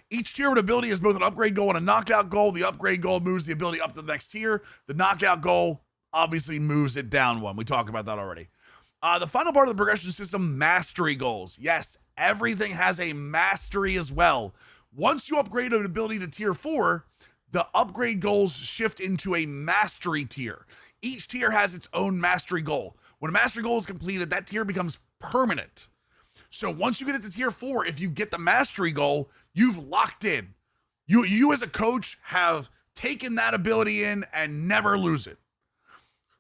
Each tier of an ability is both an upgrade goal and a knockout goal. The upgrade goal moves the ability up to the next tier. The knockout goal obviously moves it down one. We talked about that already. The final part of the progression system, mastery goals. Yes, everything has a mastery as well. Once you upgrade an ability to tier 4, the upgrade goals shift into a mastery tier. Each tier has its own mastery goal. When a mastery goal is completed, that tier becomes permanent. So once you get it to tier 4, if you get the mastery goal, you've locked in. You as a coach have taken that ability in and never lose it.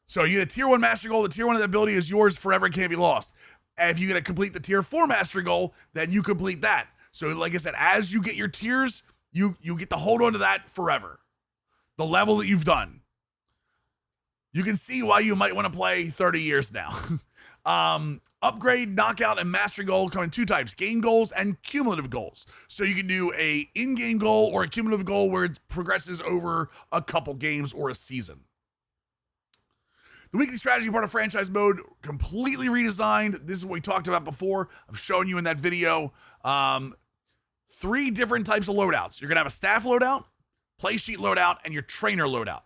So you get a tier 1 mastery goal. The tier 1 of the ability is yours forever and can't be lost. And if you get to complete the tier 4 mastery goal, then you complete that. So like I said, as you get your tiers, you get to hold on to that forever. The level that you've done. You can see why you might want to play 30 years now. Upgrade, knockout, and mastery goal come in 2 types: game goals and cumulative goals. So you can do a in-game goal or a cumulative goal where it progresses over a couple games or a season. The weekly strategy part of franchise mode, completely redesigned. This is what we talked about before. I've shown you in that video. 3 different types of loadouts. You're going to have a staff loadout, play sheet loadout, and your trainer loadout.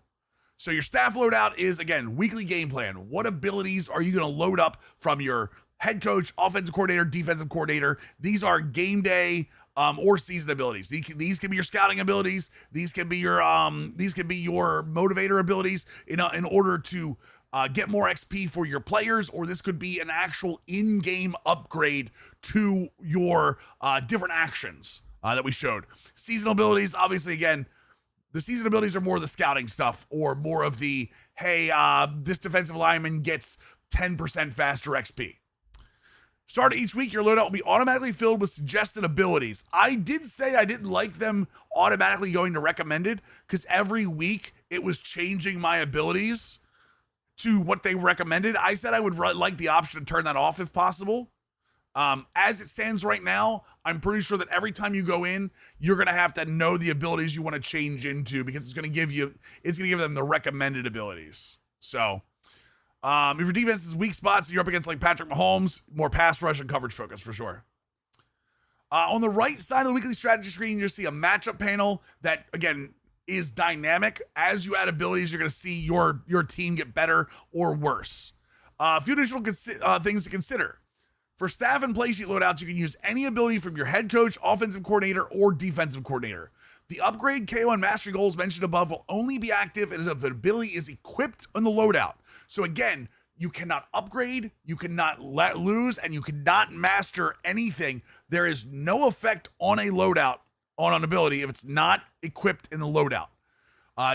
So your staff loadout is, again, weekly game plan. What abilities are you going to load up from your head coach, offensive coordinator, defensive coordinator? These are game day or season abilities. These can be your scouting abilities. These can be your motivator abilities in order to get more XP for your players, or this could be an actual in-game upgrade to your different actions that we showed. Seasonal abilities, obviously, again, the season abilities are more of the scouting stuff, or more of the, hey, this defensive lineman gets 10% faster XP. Start of each week, your loadout will be automatically filled with suggested abilities. I did say I didn't like them automatically going to recommended, because every week it was changing my abilities to what they recommended. I said I would like the option to turn that off if possible. As it stands right now, I'm pretty sure that every time you go in, you're going to have to know the abilities you want to change into, because it's going to give them the recommended abilities. So, if your defense is weak spots, you're up against like Patrick Mahomes, more pass rush and coverage focus for sure. On the right side of the weekly strategy screen, you'll see a matchup panel that, again, is dynamic. As you add abilities, you're going to see your team get better or worse. A few additional things to consider. For staff and play sheet loadouts, you can use any ability from your head coach, offensive coordinator, or defensive coordinator. The upgrade, KO, and mastery goals mentioned above will only be active if the ability is equipped on the loadout. So again, you cannot upgrade, you cannot let lose, and you cannot master anything. There is no effect on a loadout on an ability if it's not equipped in the loadout.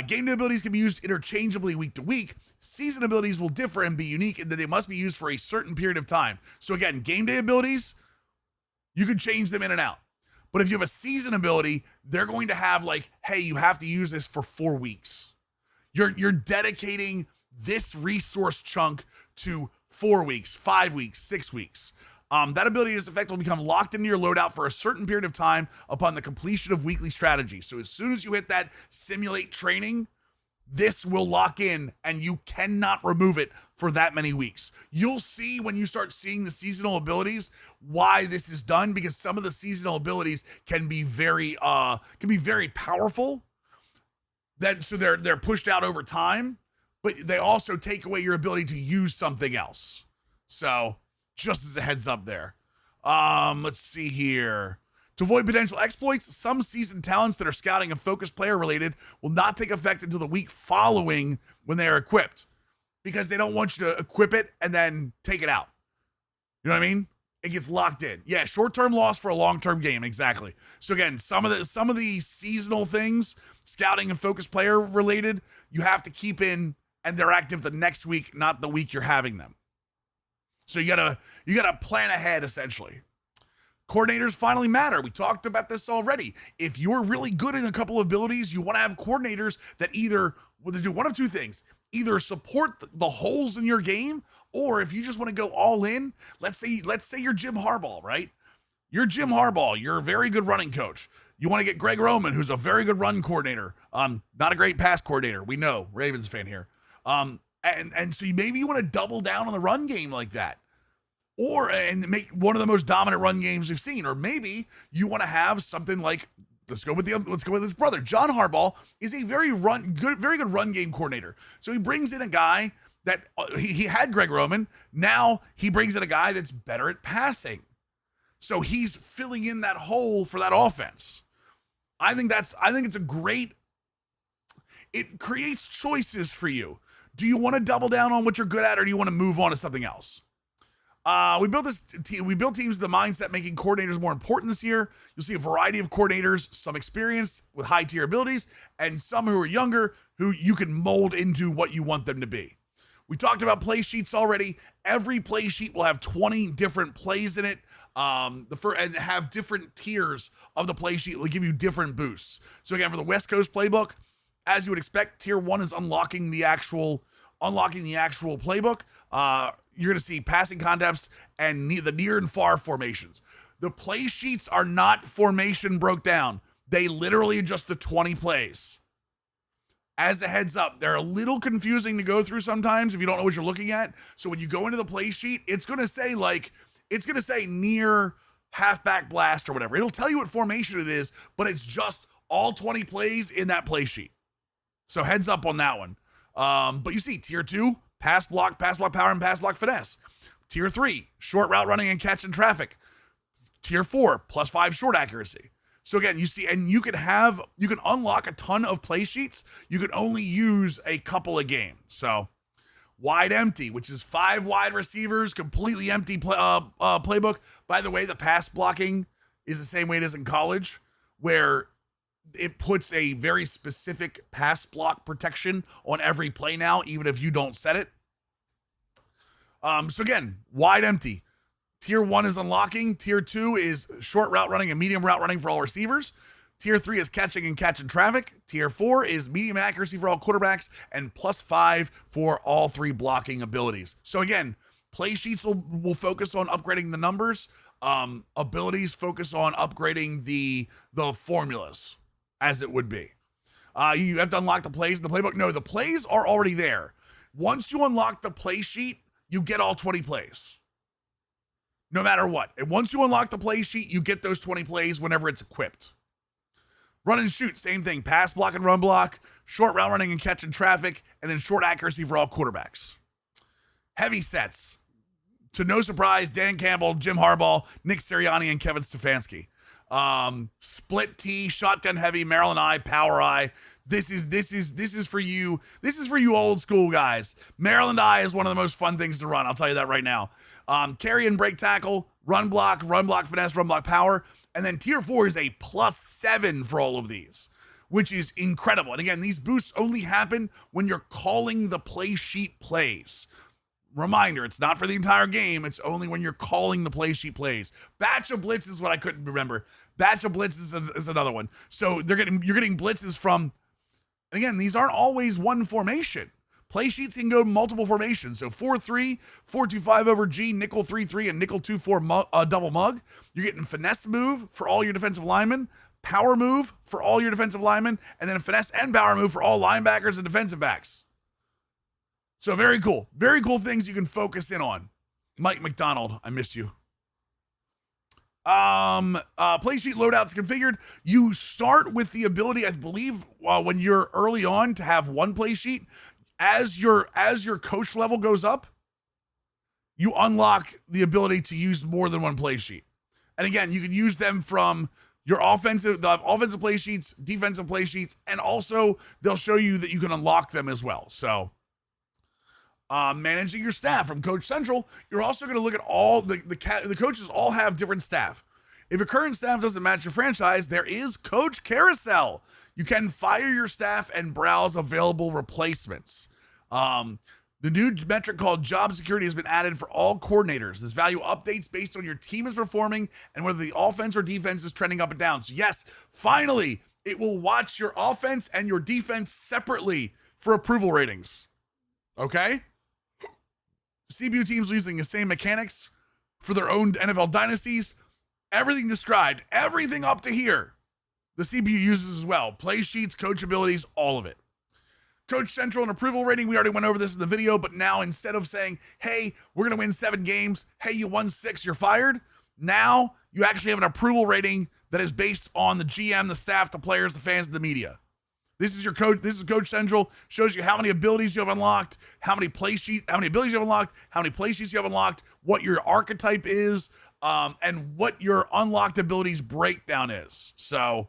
Game day abilities can be used interchangeably week to week. Season abilities will differ and be unique in that they must be used for a certain period of time. So again, game day abilities, you can change them in and out. But if you have a season ability, they're going to have like, hey, you have to use this for 4 weeks. You're dedicating this resource chunk to 4 weeks, 5 weeks, 6 weeks. That ability's effect will become locked into your loadout for a certain period of time upon the completion of weekly strategy. So as soon as you hit that simulate training, this will lock in and you cannot remove it for that many weeks. You'll see when you start seeing the seasonal abilities why this is done, because some of the seasonal abilities can be very powerful. So they're pushed out over time, but they also take away your ability to use something else. So just as a heads up there. Let's see here. To avoid potential exploits, some seasoned talents that are scouting and focus player related will not take effect until the week following when they are equipped, because they don't want you to equip it and then take it out. You know what I mean? It gets locked in. Yeah, short-term loss for a long-term game, exactly. So again, some of the seasonal things, scouting and focus player related, you have to keep in, and they're active the next week, not the week you're having them. So you gotta plan ahead, essentially. Coordinators finally matter. We talked about this already. If you're really good in a couple of abilities, you want to have coordinators that either do one of 2 things. either support the holes in your game, or if you just want to go all in, let's say you're Jim Harbaugh, right? You're Jim Harbaugh. You're a very good running coach. You want to get Greg Roman, who's a very good run coordinator. Not a great pass coordinator. We know, Ravens fan here. And so maybe you want to double down on the run game like that, and make one of the most dominant run games we've seen. Or maybe you want to have something like, let's go with his brother. John Harbaugh is a very good run game coordinator. So he brings in a guy that he had Greg Roman. Now he brings in a guy that's better at passing. So he's filling in that hole for that offense. I think it's a great, it creates choices for you. Do you want to double down on what you're good at, or do you want to move on to something else? We built teams with the mindset making coordinators more important this year. You'll see a variety of coordinators, some experienced with high tier abilities, and some who are younger who you can mold into what you want them to be. We talked about play sheets already. Every play sheet will have 20 different plays in it. And have different tiers of the play sheet. Will give you different boosts. So again, for the West Coast playbook, as you would expect, tier 1 is unlocking the actual playbook. You're going to see passing concepts and the near and far formations. The play sheets are not formation broke down. They literally adjust the 20 plays. As a heads up, they're a little confusing to go through sometimes if you don't know what you're looking at. So when you go into the play sheet, it's going to say near halfback blast or whatever. It'll tell you what formation it is, but it's just all 20 plays in that play sheet. So heads up on that one. But you see tier 2, pass block power, and pass block finesse. Tier 3, short route running and catch in traffic. Tier 4, +5 short accuracy. So again, you see, and you can unlock a ton of play sheets. You can only use a couple a game. So wide empty, which is 5 wide receivers, completely empty playbook. By the way, the pass blocking is the same way it is in college, where it puts a very specific pass block protection on every play now, even if you don't set it. So again, wide empty. Tier 1 is unlocking. Tier 2 is short route running and medium route running for all receivers. Tier 3 is catching and catch in traffic. Tier 4 is medium accuracy for all quarterbacks and +5 for all 3 blocking abilities. So again, play sheets will focus on upgrading the numbers. Abilities focus on upgrading the formulas, as it would be. You have to unlock the plays in the playbook. No, the plays are already there. Once you unlock the play sheet, you get all 20 plays. No matter what. And once you unlock the play sheet, you get those 20 plays whenever it's equipped. Run and shoot, same thing. Pass block and run block, short route running and catch in traffic, and then short accuracy for all quarterbacks. Heavy sets. To no surprise, Dan Campbell, Jim Harbaugh, Nick Sirianni, and Kevin Stefanski. Split T, shotgun heavy, Maryland eye, power eye. This is for you. This is for you old school guys. Maryland eye is one of the most fun things to run. I'll tell you that right now. Carry and break tackle, run block finesse, run block power. And then tier 4 is a +7 for all of these, which is incredible. And again, these boosts only happen when you're calling the play sheet plays. Reminder, it's not for the entire game. It's only when you're calling the play sheet plays. Batch of blitz is what I couldn't remember. Batch of blitz is another one. So you're getting blitzes from, and again, these aren't always one formation. Play sheets can go multiple formations. So 4-3, 4-2-5 over G, nickel 3-3, and nickel 2-4 double mug. You're getting finesse move for all your defensive linemen, power move for all your defensive linemen, and then a finesse and power move for all linebackers and defensive backs. So very cool. Very cool things you can focus in on. Mike McDonald, I miss you. Play sheet loadouts configured. You start with the ability, I believe, when you're early on to have one play sheet. As your coach level goes up, you unlock the ability to use more than one play sheet. And again, you can use them from your offensive play sheets, defensive play sheets, and also they'll show you that you can unlock them as well. So managing your staff from Coach Central, you're also going to look at all the coaches all have different staff. If your current staff doesn't match your franchise, there is Coach Carousel. You can fire your staff and browse available replacements. The new metric called job security has been added for all coordinators. This value updates based on your team is performing and whether the offense or defense is trending up and down. So yes, finally, it will watch your offense and your defense separately for approval ratings. Okay? CPU teams are using the same mechanics for their own NFL dynasties. Everything described, everything up to here, the CPU uses as well. Play sheets, coach abilities, all of it. Coach Central and approval rating, we already went over this in the video, but now instead of saying, hey, we're going to win 7 games, hey, you won 6, you're fired, now you actually have an approval rating that is based on the GM, the staff, the players, the fans, and the media. This is your coach. This is Coach Central. Shows you how many abilities you have unlocked, how many abilities you have unlocked, how many play sheets you have unlocked, what your archetype is, and what your unlocked abilities breakdown is. So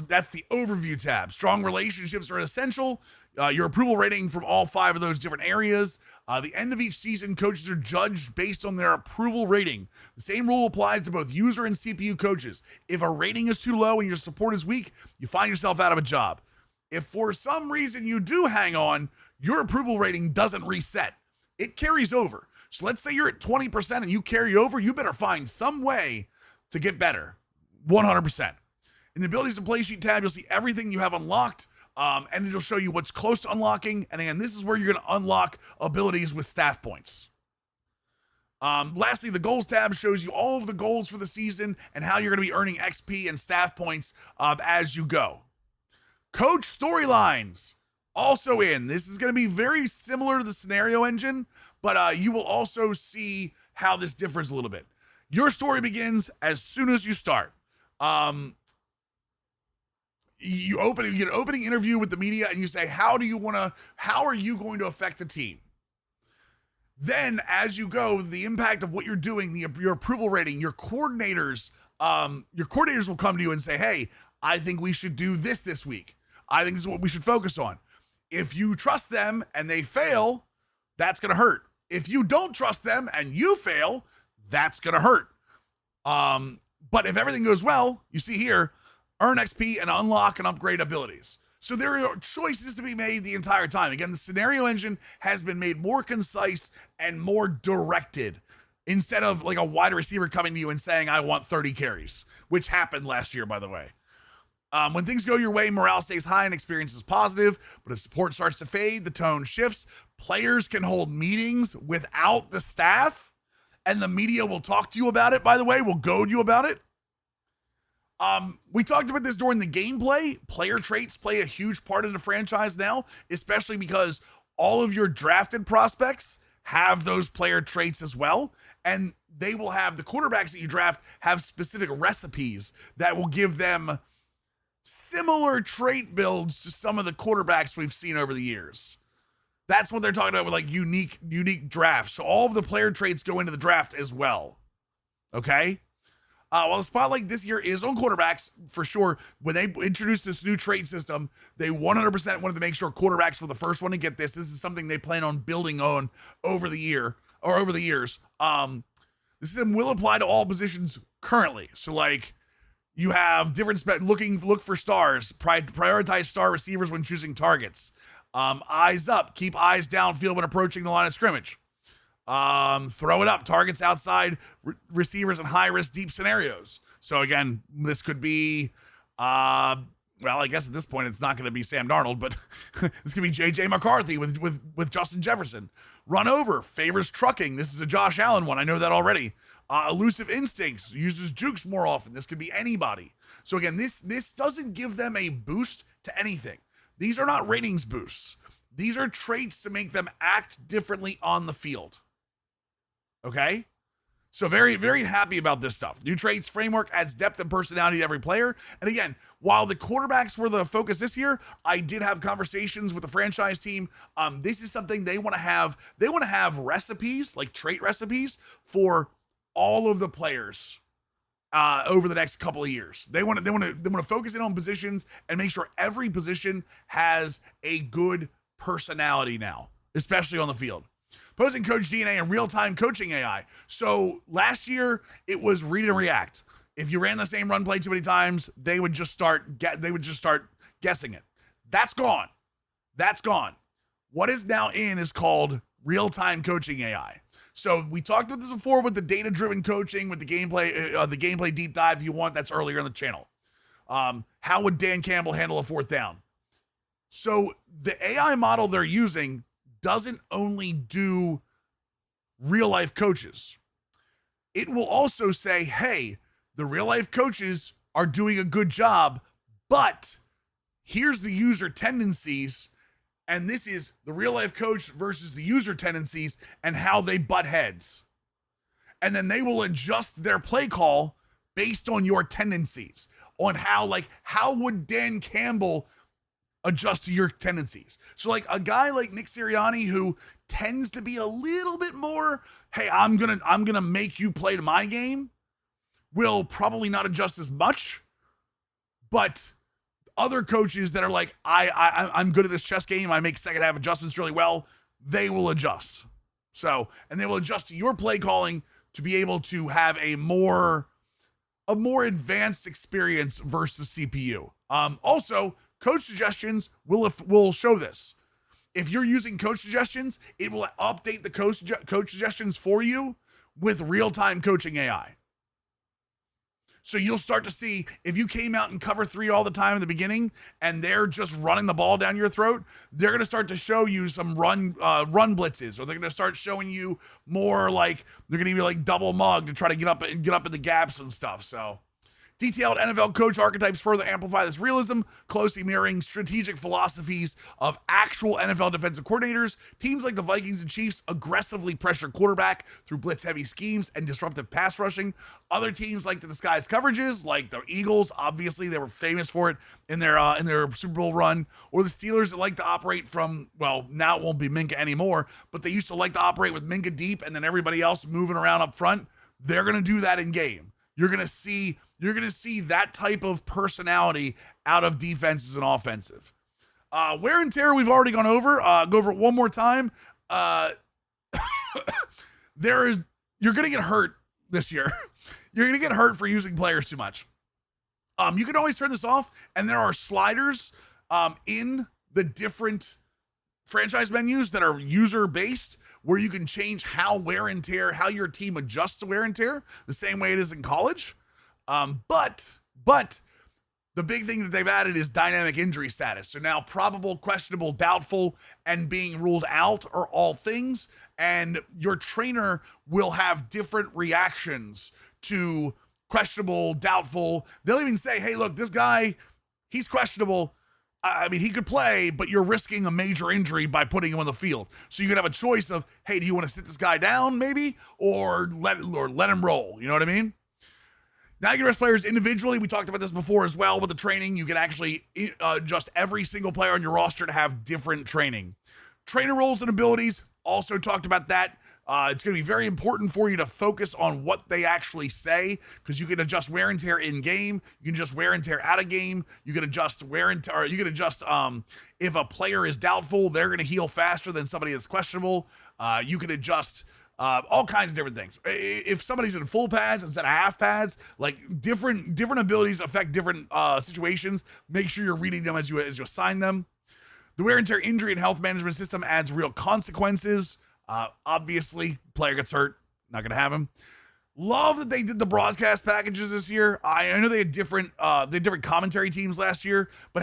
that's the overview tab. Strong relationships are essential. Your approval rating from all 5 of those different areas. The end of each season, coaches are judged based on their approval rating. The same rule applies to both user and CPU coaches. If a rating is too low and your support is weak, you find yourself out of a job. If for some reason you do hang on, your approval rating doesn't reset. It carries over. So let's say you're at 20% and you carry over, you better find some way to get better. 100%. In the abilities and play sheet tab, you'll see everything you have unlocked. And it'll show you what's close to unlocking. And again, this is where you're going to unlock abilities with staff points. Lastly, the goals tab shows you all of the goals for the season and how you're going to be earning XP and staff points as you go. Coach storylines also in. This is going to be very similar to the scenario engine, but you will also see how this differs a little bit. Your story begins as soon as you start. You get an opening interview with the media and you say, how are you going to affect the team? Then as you go, the impact of what you're doing, your approval rating, your coordinators will come to you and say, hey, I think we should do this week. I think this is what we should focus on. If you trust them and they fail, that's going to hurt. If you don't trust them and you fail, that's going to hurt. But if everything goes well, you see here, earn XP and unlock and upgrade abilities. So there are choices to be made the entire time. Again, the scenario engine has been made more concise and more directed instead of like a wide receiver coming to you and saying, I want 30 carries, which happened last year, by the way. When things go your way, morale stays high and experience is positive. But if support starts to fade, the tone shifts. Players can hold meetings without the staff, and the media will talk to you about it, by the way, will goad you about it. We talked about this during the gameplay. Player traits play a huge part in the franchise now, especially because all of your drafted prospects have those player traits as well. And they will have the quarterbacks that you draft have specific recipes that will give them similar trait builds to some of the quarterbacks we've seen over the years. That's what they're talking about with like unique drafts. So all of the player traits go into the draft as well. Okay? While the spotlight this year is on quarterbacks, for sure, when they introduced this new trait system, they 100% wanted to make sure quarterbacks were the first one to get this. This is something they plan on building on over the years. The system will apply to all positions currently. So, like, you have different look for stars, prioritize star receivers when choosing targets. Eyes up, keep eyes downfield when approaching the line of scrimmage. Throw it up, targets outside receivers in high risk deep scenarios. So again, this could be well, I guess at this point it's not going to be Sam Darnold, but this could be JJ McCarthy with Justin Jefferson. Run over favors trucking. This is a Josh Allen one. I know that already. Elusive instincts uses jukes more often. This could be anybody. So again, this doesn't give them a boost to anything. These are not ratings boosts. These are traits to make them act differently on the field. Okay? So very, very happy about this stuff. New traits framework adds depth and personality to every player. And again, while the quarterbacks were the focus this year, I did have conversations with the franchise team. This is something they want to have. They want to have recipes, like trait recipes, for all of the players over the next couple of years. They want to focus in on positions and make sure every position has a good personality now, especially on the field. Posing coach DNA and real-time coaching AI. So last year it was read and react. If you ran the same run play too many times, they would just start guessing it. That's gone. What is now in is called real-time coaching AI. So we talked about this before with the data-driven coaching, with the gameplay deep dive. If you want, that's earlier on the channel. How would Dan Campbell handle a fourth down? So the AI model they're using doesn't only do real life coaches. It will also say, hey, the real life coaches are doing a good job, but here's the user tendencies. And this is the real life coach versus the user tendencies and how they butt heads. And then they will adjust their play call based on your tendencies, on how would Dan Campbell adjust to your tendencies. So like a guy like Nick Sirianni, who tends to be a little bit more, hey, I'm gonna make you play to my game, will probably not adjust as much. But other coaches that are like, I'm good at this chess game, I make second half adjustments really well, they will adjust. So, and they will adjust to your play calling to be able to have a more advanced experience versus CPU. Also, coach suggestions will show this. If you're using coach suggestions, it will update the coach suggestions for you with real-time coaching AI. So you'll start to see, if you came out in cover 3 all the time in the beginning and they're just running the ball down your throat, they're going to start to show you some run blitzes, or they're going to start showing you more like they're going to be like double mug to try to get up in the gaps and stuff. So detailed NFL coach archetypes further amplify this realism, closely mirroring strategic philosophies of actual NFL defensive coordinators. Teams like the Vikings and Chiefs aggressively pressure quarterback through blitz-heavy schemes and disruptive pass rushing. Other teams like to disguise coverages, like the Eagles. Obviously, they were famous for it in their Super Bowl run. Or the Steelers that like to operate from, well, now it won't be Minka anymore, but they used to like to operate with Minka deep and then everybody else moving around up front. They're going to do that in game. You're going to see that type of personality out of defenses and offensive. Wear and tear, we've already gone over. Go over it one more time. You're going to get hurt this year. You're going to get hurt for using players too much. You can always turn this off, and there are sliders in the different franchise menus that are user-based, where you can change how wear and tear, how your team adjusts to wear and tear, the same way it is in college. But the big thing that they've added is dynamic injury status. So now probable, questionable, doubtful, and being ruled out are all things. And your trainer will have different reactions to questionable, doubtful. They'll even say, hey, look, this guy, he's questionable. I mean, he could play, but you're risking a major injury by putting him on the field. So you could have a choice of, hey, do you want to sit this guy down maybe, or let him roll? You know what I mean? Now you can rest players individually. We talked about this before as well with the training. You can actually adjust every single player on your roster to have different training. Trainer roles and abilities, also talked about that. It's going to be very important for you to focus on what they actually say, because you can adjust wear and tear in game. You can adjust wear and tear out of game. You can adjust wear and tear. You can adjust if a player is doubtful, they're going to heal faster than somebody that's questionable. You can adjust all kinds of different things. If somebody's in full pads instead of half pads, like different abilities affect different situations. Make sure you're reading them as you assign them. The wear and tear injury and health management system adds real consequences. Obviously, player gets hurt, not gonna have him. Love that they did the broadcast packages this year. I know they had different commentary teams last year, but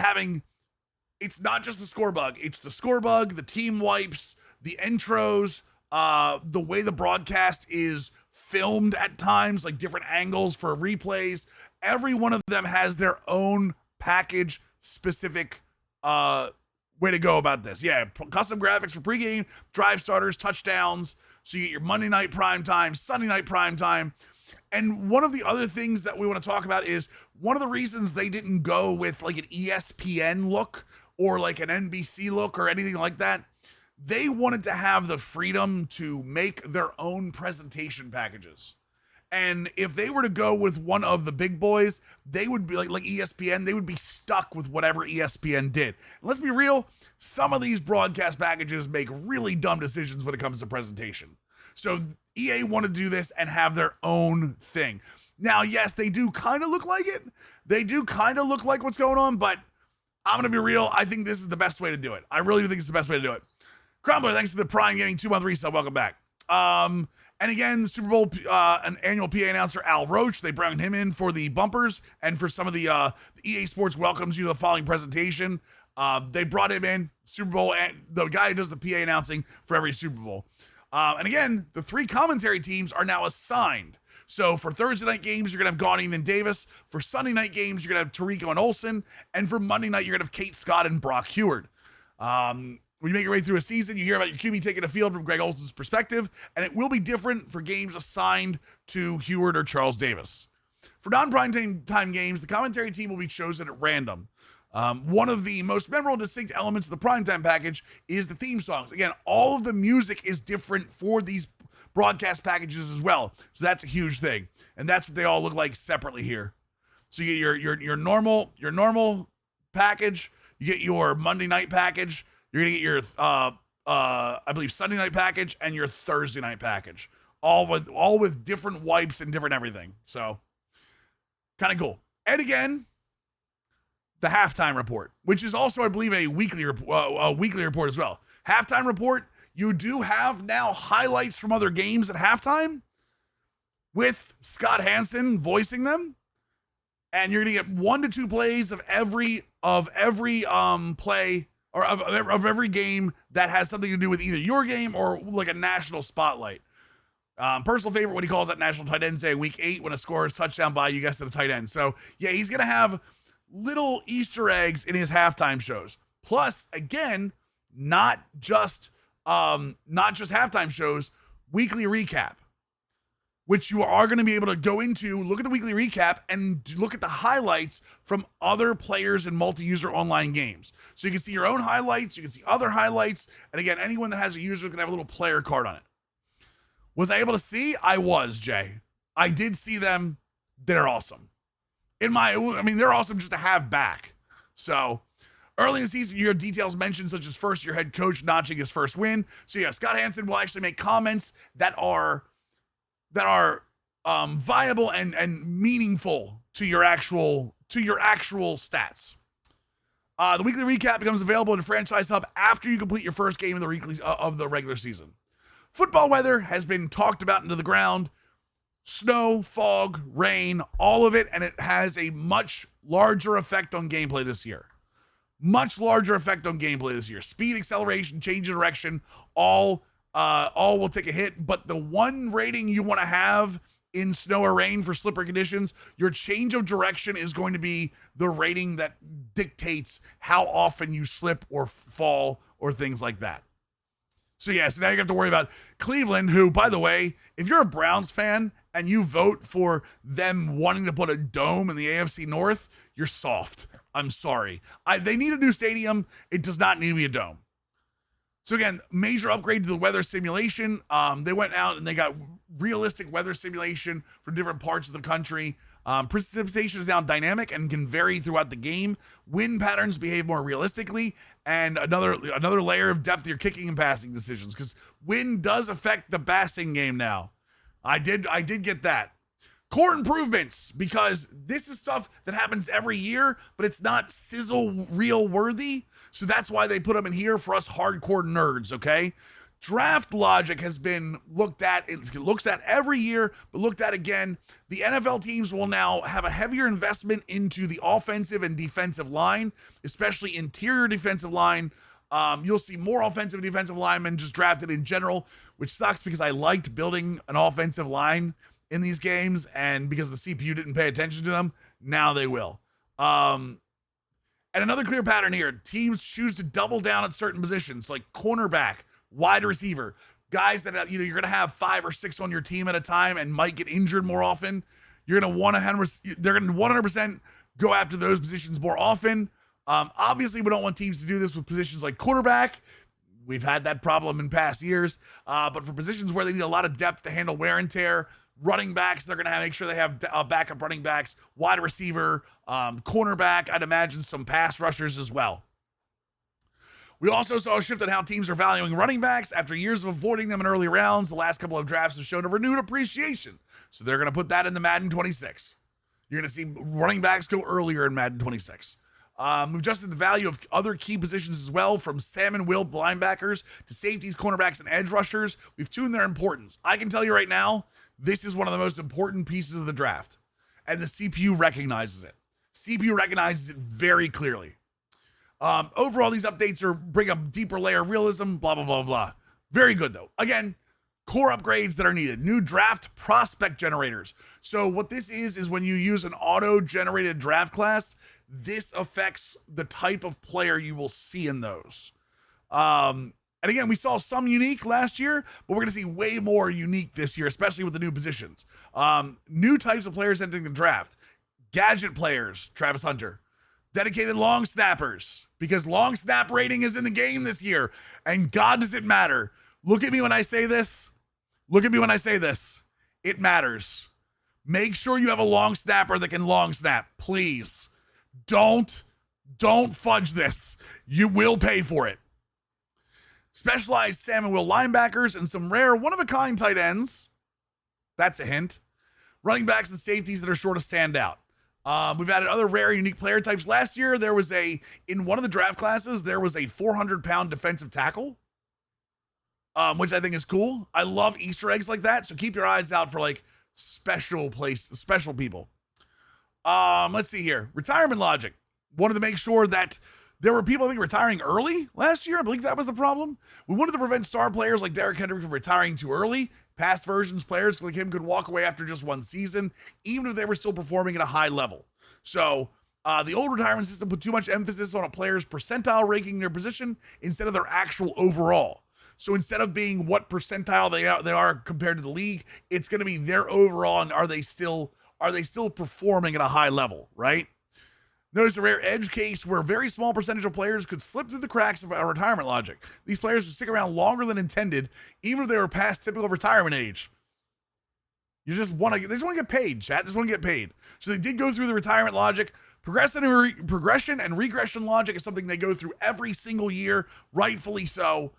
it's not just the score bug, it's the score bug, the team wipes, the intros, the way the broadcast is filmed at times, like different angles for replays. Every one of them has their own package specific way to go about this. Yeah, custom graphics for pregame, drive starters, touchdowns. So you get your Monday night prime time, Sunday night prime time. And one of the other things that we want to talk about is one of the reasons they didn't go with like an ESPN look or like an NBC look or anything like that. They wanted to have the freedom to make their own presentation packages. And if they were to go with one of the big boys, they would be like ESPN, they would be stuck with whatever ESPN did. And let's be real, some of these broadcast packages make really dumb decisions when it comes to presentation. So EA wanted to do this and have their own thing. Now, yes, they do kind of look like it. They do kind of look like what's going on, but I'm going to be real. I think this is the best way to do it. I really do think it's the best way to do it. Crumbler, thanks to the Prime Gaming 2-month resub. Welcome back. And again, the Super Bowl an annual PA announcer, Al Roach, they brought him in for the bumpers and for some of the EA Sports welcomes you to the following presentation. They brought him in, Super Bowl, and the guy who does the PA announcing for every Super Bowl. And again, the 3 commentary teams are now assigned. So for Thursday night games, you're going to have Gauding and Davis. For Sunday night games, you're going to have Tarico and Olsen. And for Monday night, you're going to have Kate Scott and Brock Heward. When you make your way through a season, you hear about your QB taking a field from Greg Olsen's perspective, and it will be different for games assigned to Heward or Charles Davis. For non-prime time games, the commentary team will be chosen at random. One of the most memorable and distinct elements of the primetime package is the theme songs. Again, all of the music is different for these broadcast packages as well. So that's a huge thing. And that's what they all look like separately here. So you get your normal package, you get your Monday night package, you're gonna get your I believe Sunday night package and your Thursday night package. All with different wipes and different everything. So kind of cool. And again, the halftime report, which is also, I believe, a weekly report as well. Halftime report, you do have now highlights from other games at halftime with Scott Hansen voicing them, and you're gonna get 1 to 2 plays of every play or of every game that has something to do with either your game or like a national spotlight. Personal favorite, what he calls that National Tight Ends Day, week 8, when a scorer is touchdown by, you guessed it, a tight end. So yeah, he's gonna have little Easter eggs in his halftime shows. Plus, again, not just halftime shows, weekly recap, which you are going to be able to go into, look at the weekly recap, and look at the highlights from other players in multi-user online games. So you can see your own highlights, you can see other highlights, and again, anyone that has a user can have a little player card on it. Was I able to see? I was, Jay. I did see them. They're awesome. They're awesome just to have back. So early in the season, you hear details mentioned, such as first year head coach notching his first win. So yeah, Scott Hansen will actually make comments that are viable and meaningful to your actual stats. The weekly recap becomes available in Franchise Hub after you complete your first game of the regular season. Football weather has been talked about into the ground. Snow, fog, rain, all of it, and it has a much larger effect on gameplay this year. Speed, acceleration, change of direction, all will take a hit, but the one rating you want to have in snow or rain for slippery conditions, your change of direction is going to be the rating that dictates how often you slip or fall or things like that. So yeah, so now you have to worry about Cleveland, who, by the way, if you're a Browns fan and you vote for them wanting to put a dome in the AFC North, you're soft. I'm sorry. They need a new stadium. It does not need to be a dome. So again, major upgrade to the weather simulation. They went out and they got realistic weather simulation for different parts of the country. Precipitation is now dynamic and can vary throughout the game. Wind patterns behave more realistically, and another layer of depth to your kicking and passing decisions, because wind does affect the passing game now. I did get that. Core improvements, because this is stuff that happens every year, but it's not sizzle reel worthy. So that's why they put them in here for us hardcore nerds, okay? Draft logic has been looked at. It looks at every year, but looked at again. The NFL teams will now have a heavier investment into the offensive and defensive line, especially interior defensive line. You'll see more offensive and defensive linemen just drafted in general, which sucks because I liked building an offensive line in these games, and because the CPU didn't pay attention to them, now they will. And another clear pattern here, teams choose to double down at certain positions like cornerback, wide receiver, guys that you're going to have 5 or 6 on your team at a time and might get injured more often. They're going to 100% go after those positions more often. Obviously, we don't want teams to do this with positions like quarterback. We've had that problem in past years. But for positions where they need a lot of depth to handle wear and tear, running backs, they're going to make sure they have backup running backs, wide receiver, cornerback, I'd imagine some pass rushers as well. We also saw a shift in how teams are valuing running backs. After years of avoiding them in early rounds, the last couple of drafts have shown a renewed appreciation. So they're going to put that in the Madden 26. You're going to see running backs go earlier in Madden 26. We've adjusted the value of other key positions as well, from Sam and Will linebackers to safeties, cornerbacks, and edge rushers. We've tuned their importance. I can tell you right now, this is one of the most important pieces of the draft, and the CPU recognizes it. CPU recognizes it very clearly. Overall, these updates bring a deeper layer of realism, blah, blah, blah, blah. Very good, though. Again, core upgrades that are needed. New draft prospect generators. So what this is when you use an auto-generated draft class, this affects the type of player you will see in those. And again, we saw some unique last year, but we're going to see way more unique this year, especially with the new positions. New types of players entering the draft. Gadget players, Travis Hunter. Dedicated long snappers, because long snap rating is in the game this year. And God, does it matter. Look at me when I say this. Look at me when I say this. It matters. Make sure you have a long snapper that can long snap, please. Don't fudge this. You will pay for it. Specialized salmon wheel linebackers and some rare one-of-a-kind tight ends. That's a hint. Running backs and safeties that are sure to stand out. We've added other rare, unique player types. Last year, in one of the draft classes, there was a 400-pound defensive tackle, which I think is cool. I love Easter eggs like that, so keep your eyes out for, like, special people. Let's see here. Retirement logic. Wanted to make sure that there were people, I think, retiring early last year. I believe that was the problem. We wanted to prevent star players like Derrick Henry from retiring too early. Past versions players like him could walk away after just one season, even if they were still performing at a high level. So the old retirement system put too much emphasis on a player's percentile ranking their position instead of their actual overall. So instead of being what percentile they are compared to the league, it's going to be their overall and are they still performing at a high level, right? Notice a rare edge case where a very small percentage of players could slip through the cracks of our retirement logic. These players would stick around longer than intended, even if they were past typical retirement age. They just want to get paid, chat. They just want to get paid. So they did go through the retirement logic. Progression and regression logic is something they go through every single year, rightfully so.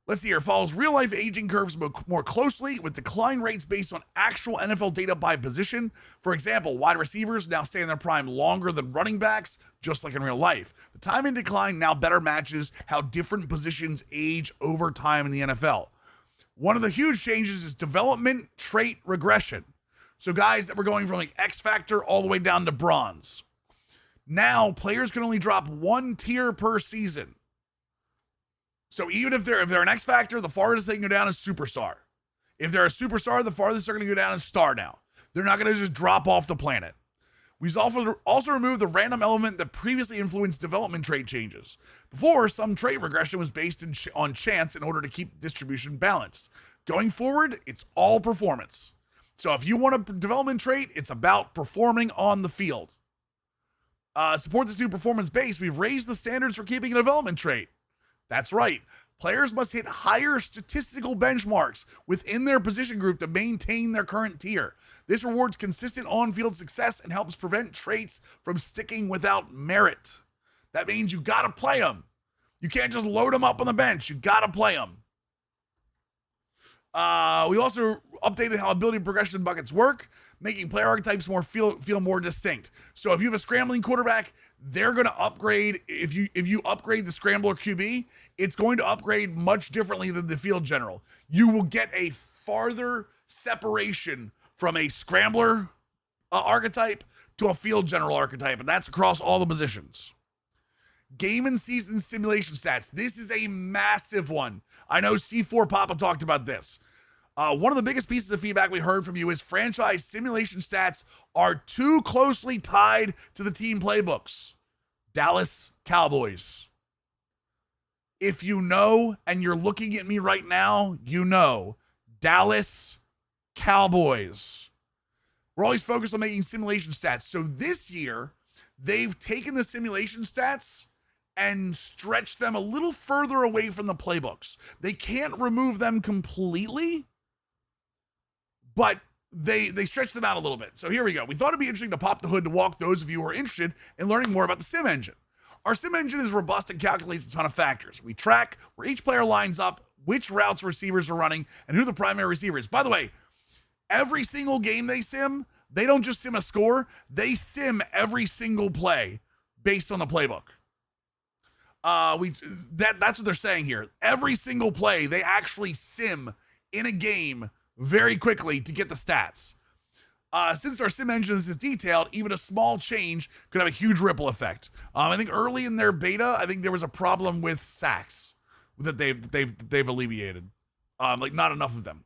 Let's see here. Follows real-life aging curves more closely with decline rates based on actual NFL data by position. For example, wide receivers now stay in their prime longer than running backs, just like in real life. The time in decline now better matches how different positions age over time in the NFL. One of the huge changes is development trait regression. So guys that were going from like X Factor all the way down to bronze. Now players can only drop one tier per season. So even if they're an X Factor, the farthest they can go down is superstar. If they're a superstar, the farthest they're going to go down is star now. They're not going to just drop off the planet. We've also removed the random element that previously influenced development trait changes. Before, some trait regression was based on chance in order to keep distribution balanced. Going forward, it's all performance. So if you want a development trait, it's about performing on the field. Support this new performance base, we've raised the standards for keeping a development trait. That's right. Players must hit higher statistical benchmarks within their position group to maintain their current tier. This rewards consistent on-field success and helps prevent traits from sticking without merit. That means you got to play them. You can't just load them up on the bench. You got to play them. We also updated how ability progression buckets work, making player archetypes feel more distinct. So if you have a scrambling quarterback, they're going to upgrade. If you upgrade the scrambler QB, it's going to upgrade much differently than the field general. You will get a farther separation from a scrambler archetype to a field general archetype, and that's across all the positions. Game and season simulation stats. This is a massive one. I know C4 Papa talked about this. One of the biggest pieces of feedback we heard from you is franchise simulation stats are too closely tied to the team playbooks. Dallas Cowboys. If you know, and you're looking at me right now, you know. Dallas Cowboys. We're always focused on making simulation stats. So this year, they've taken the simulation stats and stretched them a little further away from the playbooks. They can't remove them completely, but they stretch them out a little bit. So here we go. We thought it'd be interesting to pop the hood to walk those of you who are interested in learning more about the sim engine. Our sim engine is robust and calculates a ton of factors. We track where each player lines up, which routes receivers are running, and who the primary receiver is. By the way, every single game they sim, they don't just sim a score, they sim every single play based on the playbook. That's what they're saying here. Every single play, they actually sim in a game very quickly to get the stats. Since our sim engine is detailed, even a small change could have a huge ripple effect. I think early in their beta, I think there was a problem with sacks that they've alleviated. Like not enough of them.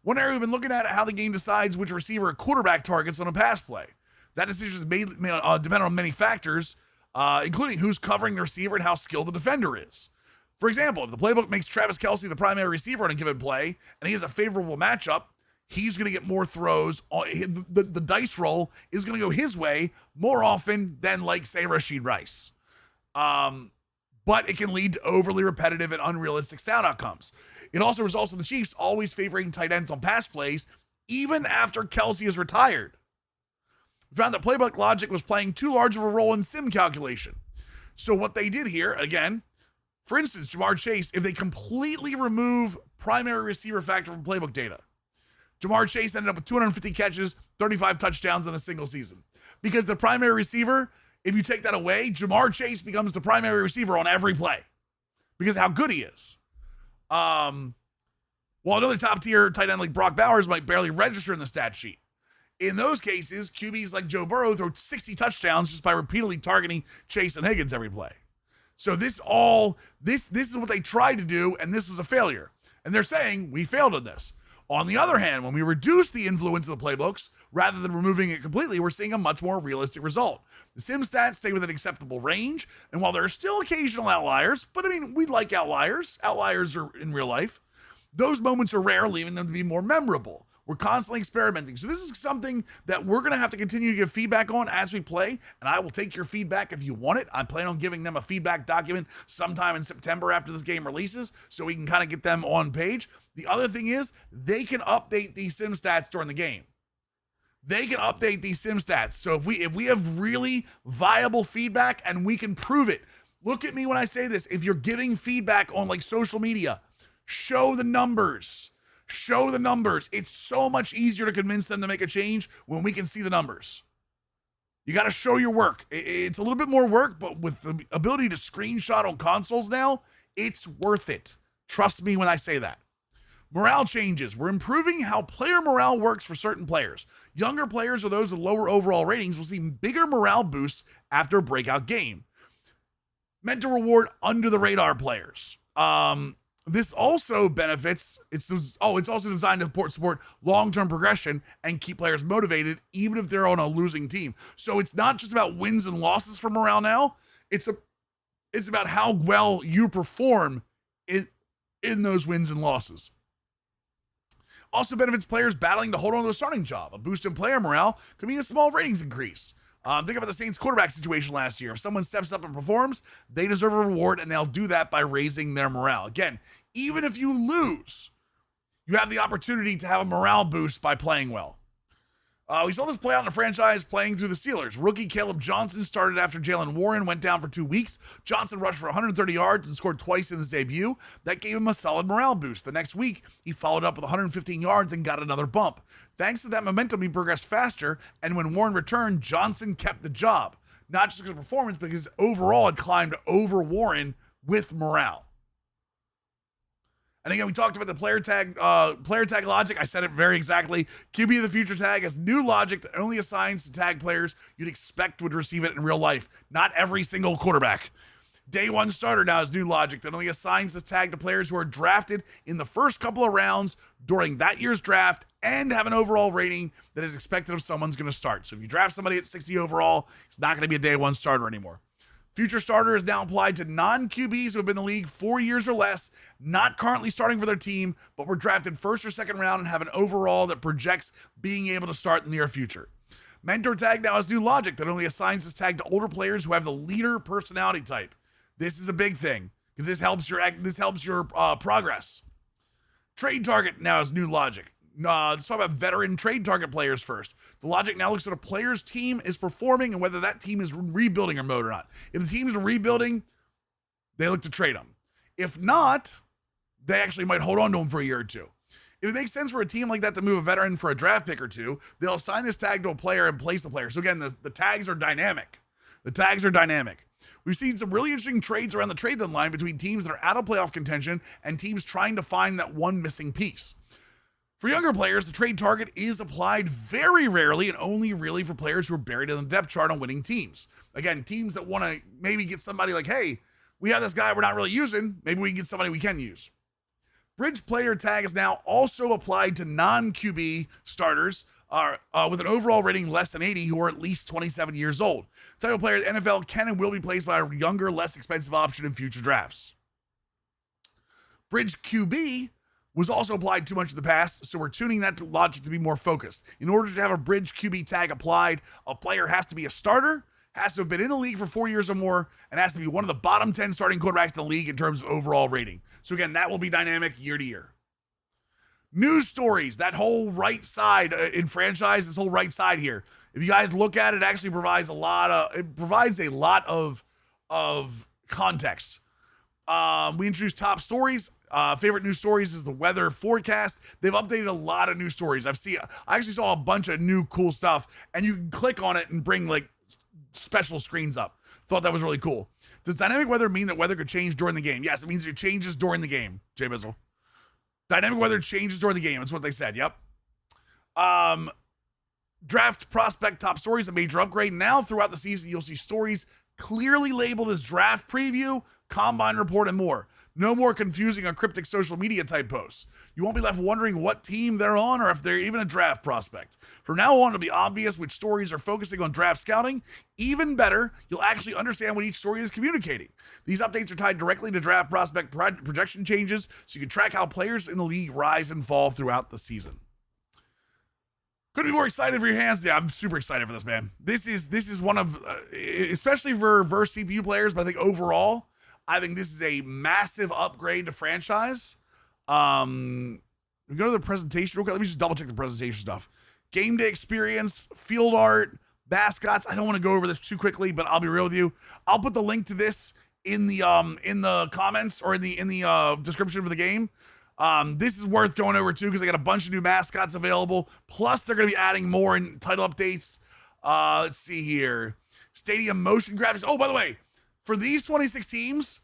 One area we've been looking at how the game decides which receiver a quarterback targets on a pass play. That decision is made dependent on many factors, including who's covering the receiver and how skilled the defender is. For example, if the playbook makes Travis Kelce the primary receiver on a given play and he has a favorable matchup, he's going to get more throws. The dice roll is going to go his way more often than, like, say, Rashid Rice. But it can lead to overly repetitive and unrealistic stat outcomes. It also results in the Chiefs always favoring tight ends on pass plays, even after Kelce is retired. We found that playbook logic was playing too large of a role in sim calculation. So what they did here, again, for instance, Jamar Chase, if they completely remove primary receiver factor from playbook data, Jamar Chase ended up with 250 catches, 35 touchdowns in a single season. Because the primary receiver, if you take that away, Jamar Chase becomes the primary receiver on every play because of how good he is. While another top-tier tight end like Brock Bowers might barely register in the stat sheet. In those cases, QBs like Joe Burrow throw 60 touchdowns just by repeatedly targeting Chase and Higgins every play. So this is what they tried to do, and this was a failure. And they're saying, we failed on this. On the other hand, when we reduce the influence of the playbooks, rather than removing it completely, we're seeing a much more realistic result. The sim stats stay within acceptable range, and while there are still occasional outliers, but I mean, we like outliers. Outliers are in real life. Those moments are rare, leaving them to be more memorable. We're constantly experimenting. So this is something that we're going to have to continue to give feedback on as we play, and I will take your feedback if you want it. I plan on giving them a feedback document sometime in September after this game releases, so we can kind of get them on page. The other thing is, they can update these sim stats during the game. They can update these sim stats. So if we have really viable feedback and we can prove it, look at me when I say this. If you're giving feedback on like social media, show the numbers. Show the numbers. It's so much easier to convince them to make a change when we can see the numbers. You got to show your work. It's a little bit more work, but with the ability to screenshot on consoles now, it's worth it. Trust me when I say that. Morale changes. We're improving how player morale works for certain players. Younger players or those with lower overall ratings will see bigger morale boosts after a breakout game. Meant to reward under-the-radar players. This also benefits, it's also designed to support long-term progression and keep players motivated even if they're on a losing team. So it's not just about wins and losses for morale now. It's about how well you perform in those wins and losses. Also benefits players battling to hold on to a starting job. A boost in player morale could mean a small ratings increase. Think about the Saints quarterback situation last year. If someone steps up and performs, they deserve a reward, and they'll do that by raising their morale. Again, even if you lose, you have the opportunity to have a morale boost by playing well. We saw this play out in the franchise playing through the Steelers. Rookie Caleb Johnson started after Jalen Warren went down for 2 weeks. Johnson rushed for 130 yards and scored twice in his debut. That gave him a solid morale boost. The next week, he followed up with 115 yards and got another bump. Thanks to that momentum, he progressed faster, and when Warren returned, Johnson kept the job. Not just because of performance, but because overall had climbed over Warren with morale. And again, we talked about the player tag logic. I said it very exactly. QB of the Future tag has new logic that only assigns to tag players you'd expect would receive it in real life. Not every single quarterback. Day one starter now has new logic that only assigns this tag to players who are drafted in the first couple of rounds during that year's draft and have an overall rating that is expected if someone's going to start. So if you draft somebody at 60 overall, it's not going to be a day one starter anymore. Future starter is now applied to non-QBs who have been in the league 4 years or less, not currently starting for their team, but were drafted first or second round and have an overall that projects being able to start in the near future. Mentor tag now has new logic that only assigns this tag to older players who have the leader personality type. This is a big thing because this helps your progress. Trade target now has new logic. Let's talk about veteran trade target players first. The logic now looks at a player's team is performing and whether that team is rebuilding or mode or not. If the team's rebuilding, they look to trade them. If not, they actually might hold on to them for a year or two. If it makes sense for a team like that to move a veteran for a draft pick or two, they'll assign this tag to a player and place the player. So again, the tags are dynamic. The tags are dynamic. We've seen some really interesting trades around the trade deadline between teams that are out of playoff contention and teams trying to find that one missing piece. For younger players, the trade target is applied very rarely and only really for players who are buried in the depth chart on winning teams. Again, teams that want to maybe get somebody like, hey, we have this guy we're not really using. Maybe we can get somebody we can use. Bridge player tag is now also applied to non-QB starters with an overall rating less than 80 who are at least 27 years old. Type of player the NFL can and will be placed by a younger, less expensive option in future drafts. Bridge QB was also applied too much in the past, so we're tuning that logic to be more focused. In order to have a Bridge QB tag applied, a player has to be a starter, has to have been in the league for 4 years or more, and has to be one of the bottom 10 starting quarterbacks in the league in terms of overall rating. So again, that will be dynamic year to year. News stories, that whole right side in franchise, this whole right side here. If you guys look at it, it actually provides a lot of context. We introduced top stories. Favorite news stories is the weather forecast. They've updated a lot of news stories. I actually saw a bunch of new cool stuff, and you can click on it and bring like special screens up. Thought that was really cool. Does dynamic weather mean that weather could change during the game? Yes, it means it changes during the game, Jay Bizzle. Dynamic weather changes during the game. That's what they said. Yep. Draft prospect top stories, a major upgrade. Now throughout the season, you'll see stories clearly labeled as draft preview, combine report, and more. No more confusing or cryptic social media type posts. You won't be left wondering what team they're on or if they're even a draft prospect. From now on, it'll be obvious which stories are focusing on draft scouting. Even better, you'll actually understand what each story is communicating. These updates are tied directly to draft prospect projection changes, so you can track how players in the league rise and fall throughout the season. Couldn't be more excited for your hands. Yeah, I'm super excited for this, man. This is one of, especially for verse CPU players, but I think overall, I think this is a massive upgrade to franchise. We go to the presentation real quick. Let me just double check the presentation stuff. Game day experience, field art, mascots. I don't want to go over this too quickly, but I'll be real with you. I'll put the link to this in the comments or in the description for the game. This is worth going over too because they got a bunch of new mascots available. Plus, they're going to be adding more in title updates. Let's see here. Stadium motion graphics. Oh, by the way, for these 26 teams,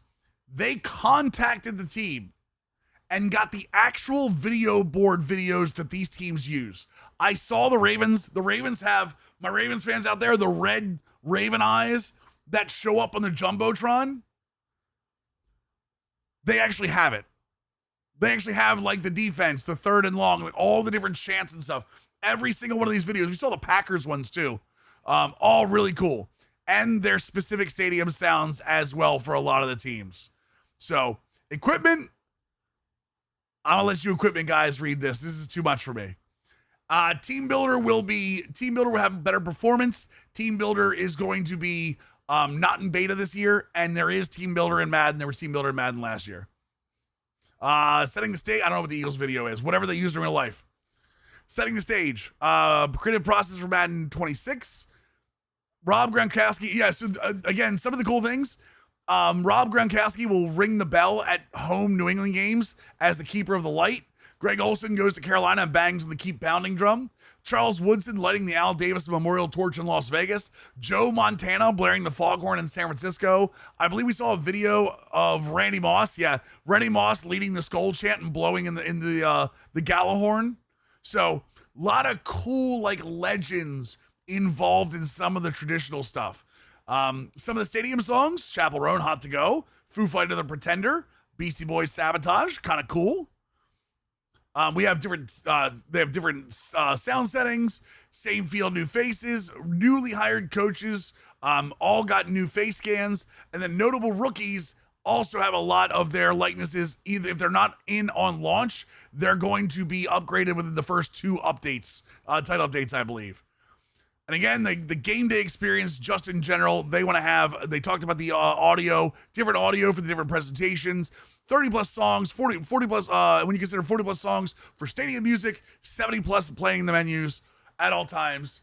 they contacted the team and got the actual video board videos that these teams use. I saw the Ravens. The Ravens have, my Ravens fans out there, the red Raven eyes that show up on the Jumbotron. They actually have it. They actually have like the defense, the third and long, like all the different chants and stuff. Every single one of these videos. We saw the Packers ones too. All really cool. And their specific stadium sounds as well for a lot of the teams. So, equipment, I'm gonna let you equipment guys read this. This is too much for me. Team Builder will have better performance. Team Builder is going to be not in beta this year, and there is Team Builder in Madden. There was Team Builder in Madden last year. Setting the stage, I don't know what the Eagles video is. Whatever they used in real life. Setting the stage. Creative process for Madden 26. Rob Gronkowski, yeah, so again, some of the cool things. Rob Gronkowski will ring the bell at home New England games as the keeper of the light. Greg Olsen goes to Carolina and bangs on the keep pounding drum. Charles Woodson lighting the Al Davis Memorial Torch in Las Vegas. Joe Montana blaring the foghorn in San Francisco. I believe we saw a video of Randy Moss. Yeah, Randy Moss leading the skull chant and blowing in the Gallahorn. So a lot of cool like legends involved in some of the traditional stuff. Some of the stadium songs: Chapel Roan, Hot to Go, Foo Fighter, The Pretender, Beastie Boys, Sabotage, kind of cool. We have different, they have different sound settings, same field, new faces, newly hired coaches, all got new face scans, and then notable rookies also have a lot of their likenesses. Either if they're not in on launch, they're going to be upgraded within the first two updates, title updates, I believe. And again, the game day experience, just in general, they talked about the audio, different audio for the different presentations. 30 plus songs, 40 plus, when you consider 40 plus songs for stadium music, 70 plus playing the menus at all times.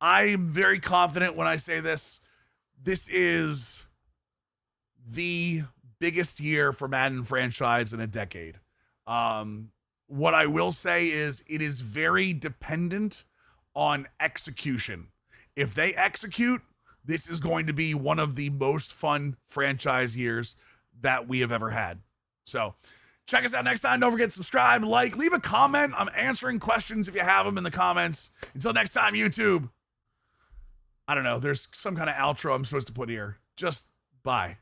I'm very confident when I say this. This is the biggest year for Madden franchise in a decade. What I will say is it is very dependent on execution. If they execute, this is going to be one of the most fun franchise years that we have ever had. So Check us out next time. Don't forget to subscribe, like, leave a comment. I'm answering questions if you have them in the comments. Until next time, YouTube. I don't know. There's some kind of outro I'm supposed to put here. Just bye.